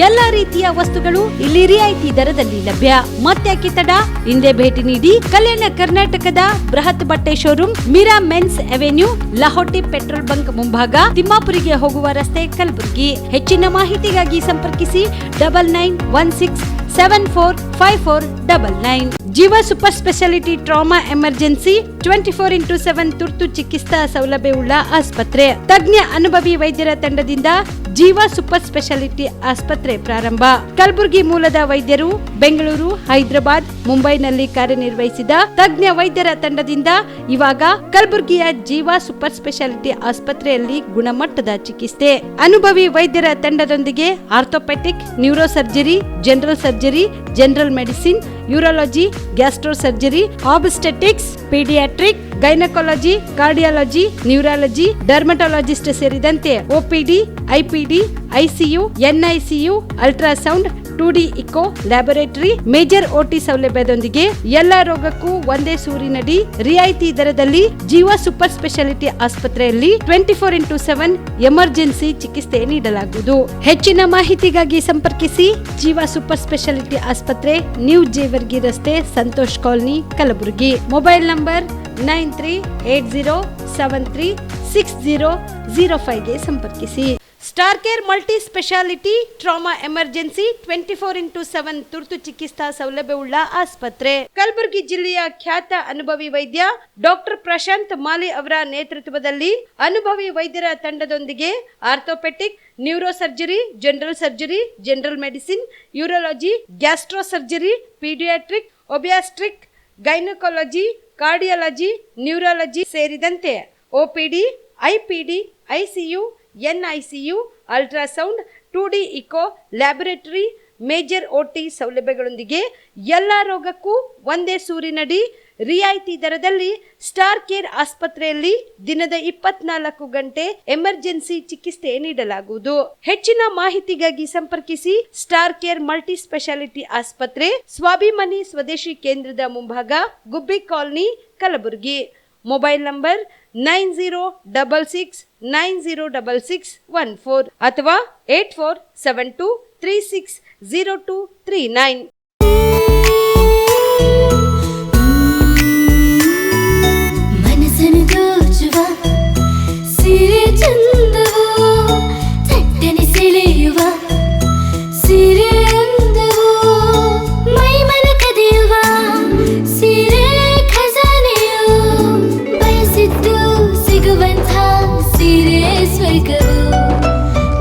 ಎಲ್ಲ ರೀತಿಯ ವಸ್ತುಗಳು ಇಲ್ಲಿ ರಿಯಾಯಿತಿ ದರದಲ್ಲಿ ಲಭ್ಯ. ಮತ್ತೆ ತಡ, ಹಿಂದೆ ಭೇಟಿ ನೀಡಿ. ಕಲ್ಯಾಣ ಕರ್ನಾಟಕದ ಬೃಹತ್ ಬಟ್ಟೆ showroom Mira men's avenue, Lahoti petrol bunk ಮುಂಭಾಗ, ತಿಮ್ಮಾಪುರಿಗೆ ಹೋಗುವ ರಸ್ತೆ, ಕಲಬುರಗಿ. ಹೆಚ್ಚಿನ ಮಾಹಿತಿಗಾಗಿ ಸಂಪರ್ಕಿಸಿ 9916745499. ಜೀವ super speciality trauma emergency 24x7 ತುರ್ತು ಚಿಕಿತ್ಸಾ ಸೌಲಭ್ಯವುಳ್ಳ ಆಸ್ಪತ್ರೆ. ತಜ್ಞ ಅನುಭವಿ ವೈದ್ಯರ ತಂಡದಿಂದ ಜೀವಾ ಸೂಪರ್ ಸ್ಪೆಷಾಲಿಟಿ ಆಸ್ಪತ್ರೆ ಪ್ರಾರಂಭ. ಕಲಬುರಗಿ ಮೂಲದ ವೈದ್ಯರು ಬೆಂಗಳೂರು, ಹೈದರಾಬಾದ್, ಮುಂಬೈನಲ್ಲಿ ಕಾರ್ಯನಿರ್ವಹಿಸಿದ ತಜ್ಞ ವೈದ್ಯರ ತಂಡದಿಂದ ಇವಾಗ ಕಲಬುರಗಿಯ ಜೀವಾ ಸೂಪರ್ ಸ್ಪೆಷಾಲಿಟಿ ಆಸ್ಪತ್ರೆಯಲ್ಲಿ ಗುಣಮಟ್ಟದ ಚಿಕಿತ್ಸೆ. ಅನುಭವಿ ವೈದ್ಯರ ತಂಡದೊಂದಿಗೆ orthopaedic, neuro surgery, general surgery, general medicine, urology, gastro surgery, obstetrics, paediatric, gynaecology, cardiology, neurology, dermatologist ಸೇರಿದಂತೆ OPD, IPD, ICU, NICU, ultrasound, 2D echo, laboratory, major OT ಸೌಲಭ್ಯದೊಂದಿಗೆ ಎಲ್ಲಾ ರೋಗಕ್ಕೂ ಒಂದೇ ಸೂರಿನಡಿ ರಿಯಾಯಿತಿ ದರದಲ್ಲಿ ಜೀವಾ ಸೂಪರ್ ಸ್ಪೆಷಾಲಿಟಿ ಆಸ್ಪತ್ರೆಯಲ್ಲಿ 24x7 ಎಮರ್ಜೆನ್ಸಿ ಚಿಕಿತ್ಸೆ ನೀಡಲಾಗುವುದು. ಹೆಚ್ಚಿನ ಮಾಹಿತಿಗಾಗಿ ಸಂಪರ್ಕಿಸಿ ಜೀವಾ ಸೂಪರ್ ಸ್ಪೆಷಾಲಿಟಿ ಆಸ್ಪತ್ರೆ, ನ್ಯೂ ಜೇವರ್ಗಿ ರಸ್ತೆ, Santosh colony, Kalaburagi. Mobile number 9380736005ಗೆ ಸಂಪರ್ಕಿಸಿ. Star care multi speciality trauma emergency 24x7 ತುರ್ತು ಚಿಕಿತ್ಸಾ ಸೌಲಭ್ಯವುಳ್ಳ ಆಸ್ಪತ್ರೆ. ಕಲಬುರಗಿ ಜಿಲ್ಲೆಯ ಖ್ಯಾತ ಅನುಭವಿ ವೈದ್ಯ ಡಾಕ್ಟರ್ ಪ್ರಶಾಂತ್ ಮಾಲಿ ಅವರ ನೇತೃತ್ವದಲ್ಲಿ ಅನುಭವಿ ವೈದ್ಯರ ತಂಡದೊಂದಿಗೆ orthopaedic, neuro surgery, general surgery, general medicine, urology, gastro surgery, paediatric, obstetric, gynaecology, cardiology, neurology ಸೇರಿದಂತೆ OPD, IPD, ICU, NICU, ultrasound, 2D echo, laboratory, major OT ಸೌಲಭ್ಯಗಳೊಂದಿಗೆ ಎಲ್ಲಾ ರೋಗಕ್ಕೂ ಒಂದೇ ಸೂರಿನಡಿ ರಿಯಾಯಿತಿ ದರದಲ್ಲಿ ಸ್ಟಾರ್ ಕೇರ್ ಆಸ್ಪತ್ರೆಯಲ್ಲಿ ದಿನದ 24 ಗಂಟೆ ಎಮರ್ಜೆನ್ಸಿ ಚಿಕಿತ್ಸೆ ನೀಡಲಾಗುವುದು. ಹೆಚ್ಚಿನ ಮಾಹಿತಿಗಾಗಿ ಸಂಪರ್ಕಿಸಿ ಸ್ಟಾರ್ ಕೇರ್ ಮಲ್ಟಿ ಸ್ಪೆಷಾಲಿಟಿ ಆಸ್ಪತ್ರೆ, ಸ್ವಾಭಿಮಾನಿ ಸ್ವದೇಶಿ ಕೇಂದ್ರದ ಮುಂಭಾಗ, ಗುಬ್ಬಿ ಕಾಲನಿ, ಕಲಬುರಗಿ. ಮೊಬೈಲ್ ನಂಬರ್ 9066906614 ಅಥವಾ 8472360239. ಮನಸ್ಸನ್ನು ದೋಚುವ ಸಿರೆ ಚಂದವೋ, ಚಟ್ಟನೆ ಸೆಳೆಯುವ ಸಿರೆ ಅಂದವೋ, ಮೈಮನ ಕದಿಯುವ ಸಿರೆ ಖಜಾನೆಯೋ, ಬಯಸಿದ್ದು ಸಿಗುವಂಥ ಸಿರೆ ಸ್ವರ್ಗವೋ,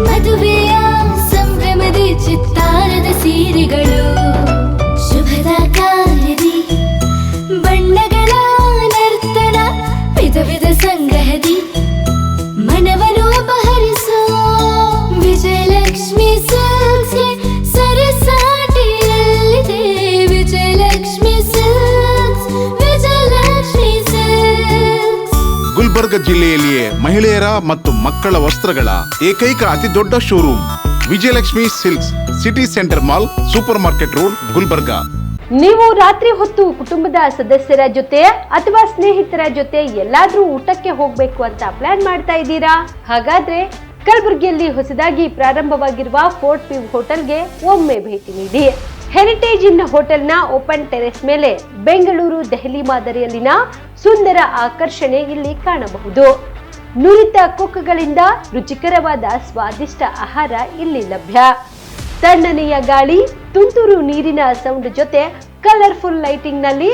ಮದುವೆಯ ಸಂಭ್ರಮದ ಚಿತ್ತಾರದ ಸೀರೆಗಳು, ಶುಭದ ಕಾರ್ಯದಿ ಬಣ್ಣಗಳ ನರ್ತನ, ವಿಧ ವಿಧ ಸಂಗ್ರಹದಿ ಮನವನ್ನು ಅಪಹರಿಸೋ ವಿಜಯಲಕ್ಷ್ಮಿ ಸಿಲ್ಕ್ಸ್ಗೆ ಸರಸಾಟಿಯಲ್ಲಿದೆ. Vijayalakshmi silks, Vijayalakshmi silks. ಗುಲ್ಬರ್ಗ ಜಿಲ್ಲೆಯಲ್ಲಿಯೇ ಮಹಿಳೆಯರ ಮತ್ತು ಮಕ್ಕಳ ವಸ್ತ್ರಗಳ ಏಕೈಕ ಅತಿ ದೊಡ್ಡ showroom Vijayalakshmi silks, city centre mall, supermarket road, Gulbarga. ನೀವು ರಾತ್ರಿ ಹೊತ್ತು ಕುಟುಂಬದ ಸದಸ್ಯರ ಜೊತೆ ಅಥವಾ ಸ್ನೇಹಿತರ ಜೊತೆ ಎಲ್ಲಾದ್ರೂ ಊಟಕ್ಕೆ ಹೋಗ್ಬೇಕು ಅಂತ ಪ್ಲಾನ್ ಮಾಡ್ತಾ ಇದ್ದೀರಾ? ಹಾಗಾದ್ರೆ ಕಲಬುರಗಿಯಲ್ಲಿ ಹೊಸದಾಗಿ ಪ್ರಾರಂಭವಾಗಿರುವ ಫೋರ್ಟ್ ವ್ಯೂ ಹೋಟೆಲ್ಗೆ ಒಮ್ಮೆ ಭೇಟಿ ನೀಡಿ. ಹೆರಿಟೇಜ್ ಇನ್ ಹೋಟೆಲ್ನ ಓಪನ್ ಟೆರೆಸ್ ಮೇಲೆ ಬೆಂಗಳೂರು, ದೆಹಲಿ ಮಾದರಿಯಲ್ಲಿನ ಸುಂದರ ಆಕರ್ಷಣೆ ಇಲ್ಲಿ ಕಾಣಬಹುದು. ನುರಿತ ಕುಕ್ಗಳಿಂದ ರುಚಿಕರವಾದ ಸ್ವಾದಿಷ್ಟ ಆಹಾರ ಇಲ್ಲಿ ಲಭ್ಯ. ತಣ್ಣನೆಯ ಗಾಳಿ, ತುಂತುರು ನೀರಿನ ಸೌಂಡ್ ಜೊತೆ ಕಲರ್ಫುಲ್ ಲೈಟಿಂಗ್ ನಲ್ಲಿ,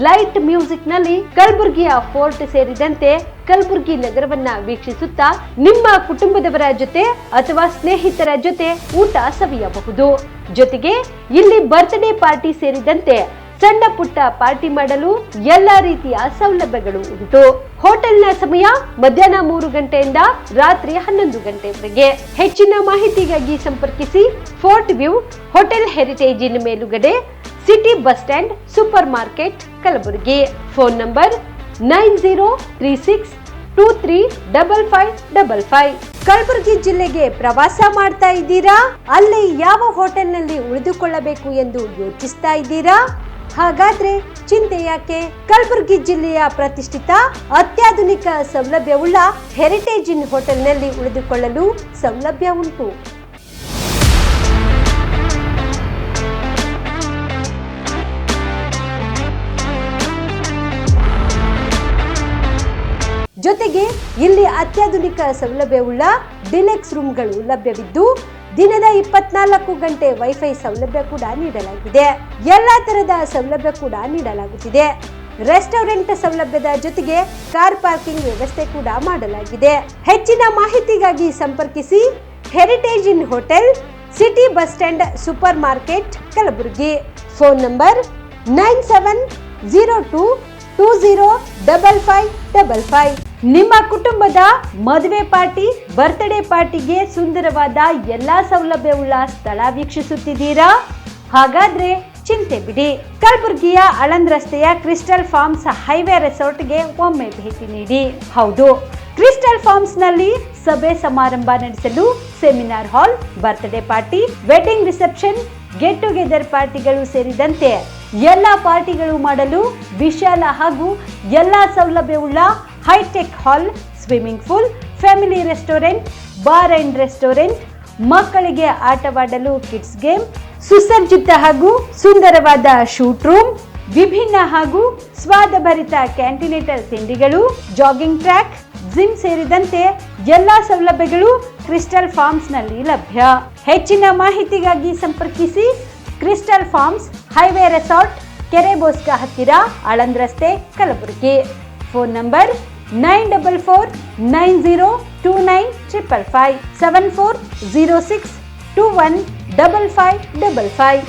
ಲೈಟ್ ಮ್ಯೂಸಿಕ್ ನಲ್ಲಿ ಕಲಬುರಗಿಯ ಫೋರ್ಟ್ ಸೇರಿದಂತೆ ಕಲಬುರಗಿ ನಗರವನ್ನ ವೀಕ್ಷಿಸುತ್ತಾ ನಿಮ್ಮ ಕುಟುಂಬದವರ ಜೊತೆ ಅಥವಾ ಸ್ನೇಹಿತರ ಜೊತೆ ಊಟ ಸವಿಯಬಹುದು. ಜೊತೆಗೆ ಇಲ್ಲಿ ಬರ್ತ್ಡೇ ಪಾರ್ಟಿ ಸೇರಿದಂತೆ ಸಣ್ಣ ಪುಟ್ಟ ಪಾರ್ಟಿ ಮಾಡಲು ಎಲ್ಲಾ ರೀತಿಯ ಸೌಲಭ್ಯಗಳು ಉಂಟು. ಹೋಟೆಲ್ನ ಸಮಯ ಮಧ್ಯಾಹ್ನ 3 ಗಂಟೆಯಿಂದ ರಾತ್ರಿ 11 ಗಂಟೆವರೆಗೆ. ಹೆಚ್ಚಿನ ಮಾಹಿತಿಗಾಗಿ ಸಂಪರ್ಕಿಸಿ ಫೋರ್ಟ್ ವ್ಯೂ ಹೋಟೆಲ್, ಹೆರಿಟೇಜ್ ಇನ್ ಮೇಲುಗಡೆ, city bus stand, supermarket, Kalaburagi. Phone number 9036235555. Kalaburagi ಜಿಲ್ಲೆಗೆ ಪ್ರವಾಸ ಮಾಡ್ತಾ ಇದ್ದೀರಾ? ಅಲ್ಲಿ ಯಾವ ಹೋಟೆಲ್ನಲ್ಲಿ ಉಳಿದುಕೊಳ್ಳಬೇಕು ಎಂದು ಯೋಚಿಸ್ತಾ ಇದ್ದೀರಾ? ಹಾಗಾದ್ರೆ ಚಿಂತೆ ಯಾಕೆ? ಕಲಬುರಗಿ ಜಿಲ್ಲೆಯ ಪ್ರತಿಷ್ಠಿತ ಅತ್ಯಾಧುನಿಕ ಸೌಲಭ್ಯವುಳ್ಳ ಹೆರಿಟೇಜ್ ಇನ್ ಹೋಟೆಲ್ನಲ್ಲಿ ಉಳಿದುಕೊಳ್ಳಲು ಸೌಲಭ್ಯ ಉಂಟು. ಜೊತೆಗೆ ಇಲ್ಲಿ ಅತ್ಯಾಧುನಿಕ ಸೌಲಭ್ಯವುಳ್ಳ ಡಿಲೆಕ್ಸ್ ರೂಮ್ಗಳು ಲಭ್ಯವಿದ್ದು ದಿನದ 24 ಗಂಟೆ ವೈಫೈ ಸೌಲಭ್ಯ ಕೂಡ ನೀಡಲಾಗಿದೆ. ಎಲ್ಲಾ ತರದ ಸೌಲಭ್ಯ ಕೂಡ ನೀಡಲಾಗುತ್ತಿದೆ. ರೆಸ್ಟೋರೆಂಟ್ ಸೌಲಭ್ಯದ ಜೊತೆಗೆ ಕಾರ್ ಪಾರ್ಕಿಂಗ್ ವ್ಯವಸ್ಥೆ ಕೂಡ ಮಾಡಲಾಗಿದೆ. ಹೆಚ್ಚಿನ ಮಾಹಿತಿಗಾಗಿ ಸಂಪರ್ಕಿಸಿ heritage inn hotel, city bus stand, supermarket, Kalaburagi. Phone number 9702205555. ನಿಮ್ಮ ಕುಟುಂಬದ ಮದುವೆ ಪಾರ್ಟಿ, ಬರ್ತ್ಡೇ ಪಾರ್ಟಿಗೆ ಸುಂದರವಾದ ಎಲ್ಲಾ ಸೌಲಭ್ಯವುಳ್ಳ ಸ್ಥಳ ವೀಕ್ಷಿಸುತ್ತಿದ್ದೀರಾ? ಹಾಗಾದ್ರೆ ಚಿಂತೆ ಬಿಡಿ. ಕಲಬುರಗಿಯ ಆಳಂದ್ ರಸ್ತೆಯ ಕ್ರಿಸ್ಟಲ್ ಫಾರ್ಮ್ಸ್ ಹೈವೇ ರೆಸಾರ್ಟ್ಗೆ ಒಮ್ಮೆ ಭೇಟಿ ನೀಡಿ. ಹೌದು, ಕ್ರಿಸ್ಟಲ್ ಫಾರ್ಮ್ಸ್ ನಲ್ಲಿ ಸಭೆ ಸಮಾರಂಭ ನಡೆಸಲು seminar hall, birthday party, wedding reception, get together ಪಾರ್ಟಿಗಳು ಸೇರಿದಂತೆ ಎಲ್ಲ ಪಾರ್ಟಿಗಳು ಮಾಡಲು ವಿಶಾಲ ಹಾಗೂ ಎಲ್ಲ ಸೌಲಭ್ಯವುಳ್ಳ hi tech hall, swimming pool, family restaurant, bar and restaurant, ಮಕ್ಕಳಿಗೆ ಆಟವಾಡಲು ಕಿಡ್ಸ್ ಗೇಮ್, ಸುಸಜ್ಜಿತ ಹಾಗೂ ಸುಂದರವಾದ ಶೂಟ್ ರೂಮ್, ವಿಭಿನ್ನ ಹಾಗೂ ಸ್ವಾದಭರಿತ ಕ್ಯಾಂಟಿನೇಟರ್ ತಿಂಡಿಗಳು, ಜಾಗಿಂಗ್ ಟ್ರ್ಯಾಕ್, ಜಿಮ್ ಸೇರಿದಂತೆ ಎಲ್ಲಾ ಸೌಲಭ್ಯಗಳು ಕ್ರಿಸ್ಟಲ್ ಫಾರ್ಮ್ಸ್ ನಲ್ಲಿ ಲಭ್ಯ. ಹೆಚ್ಚಿನ ಮಾಹಿತಿಗಾಗಿ ಸಂಪರ್ಕಿಸಿ ಕ್ರಿಸ್ಟಲ್ ಫಾರ್ಮ್ಸ್ ಹೈವೇ ರೆಸಾರ್ಟ್, ಕೆರೆಬೋಸ್ಕ ಹತ್ತಿರ, ಆಳಂದ್ ರಸ್ತೆ, ಕಲಬುರಗಿ. Phone number 9490295555 7406215555.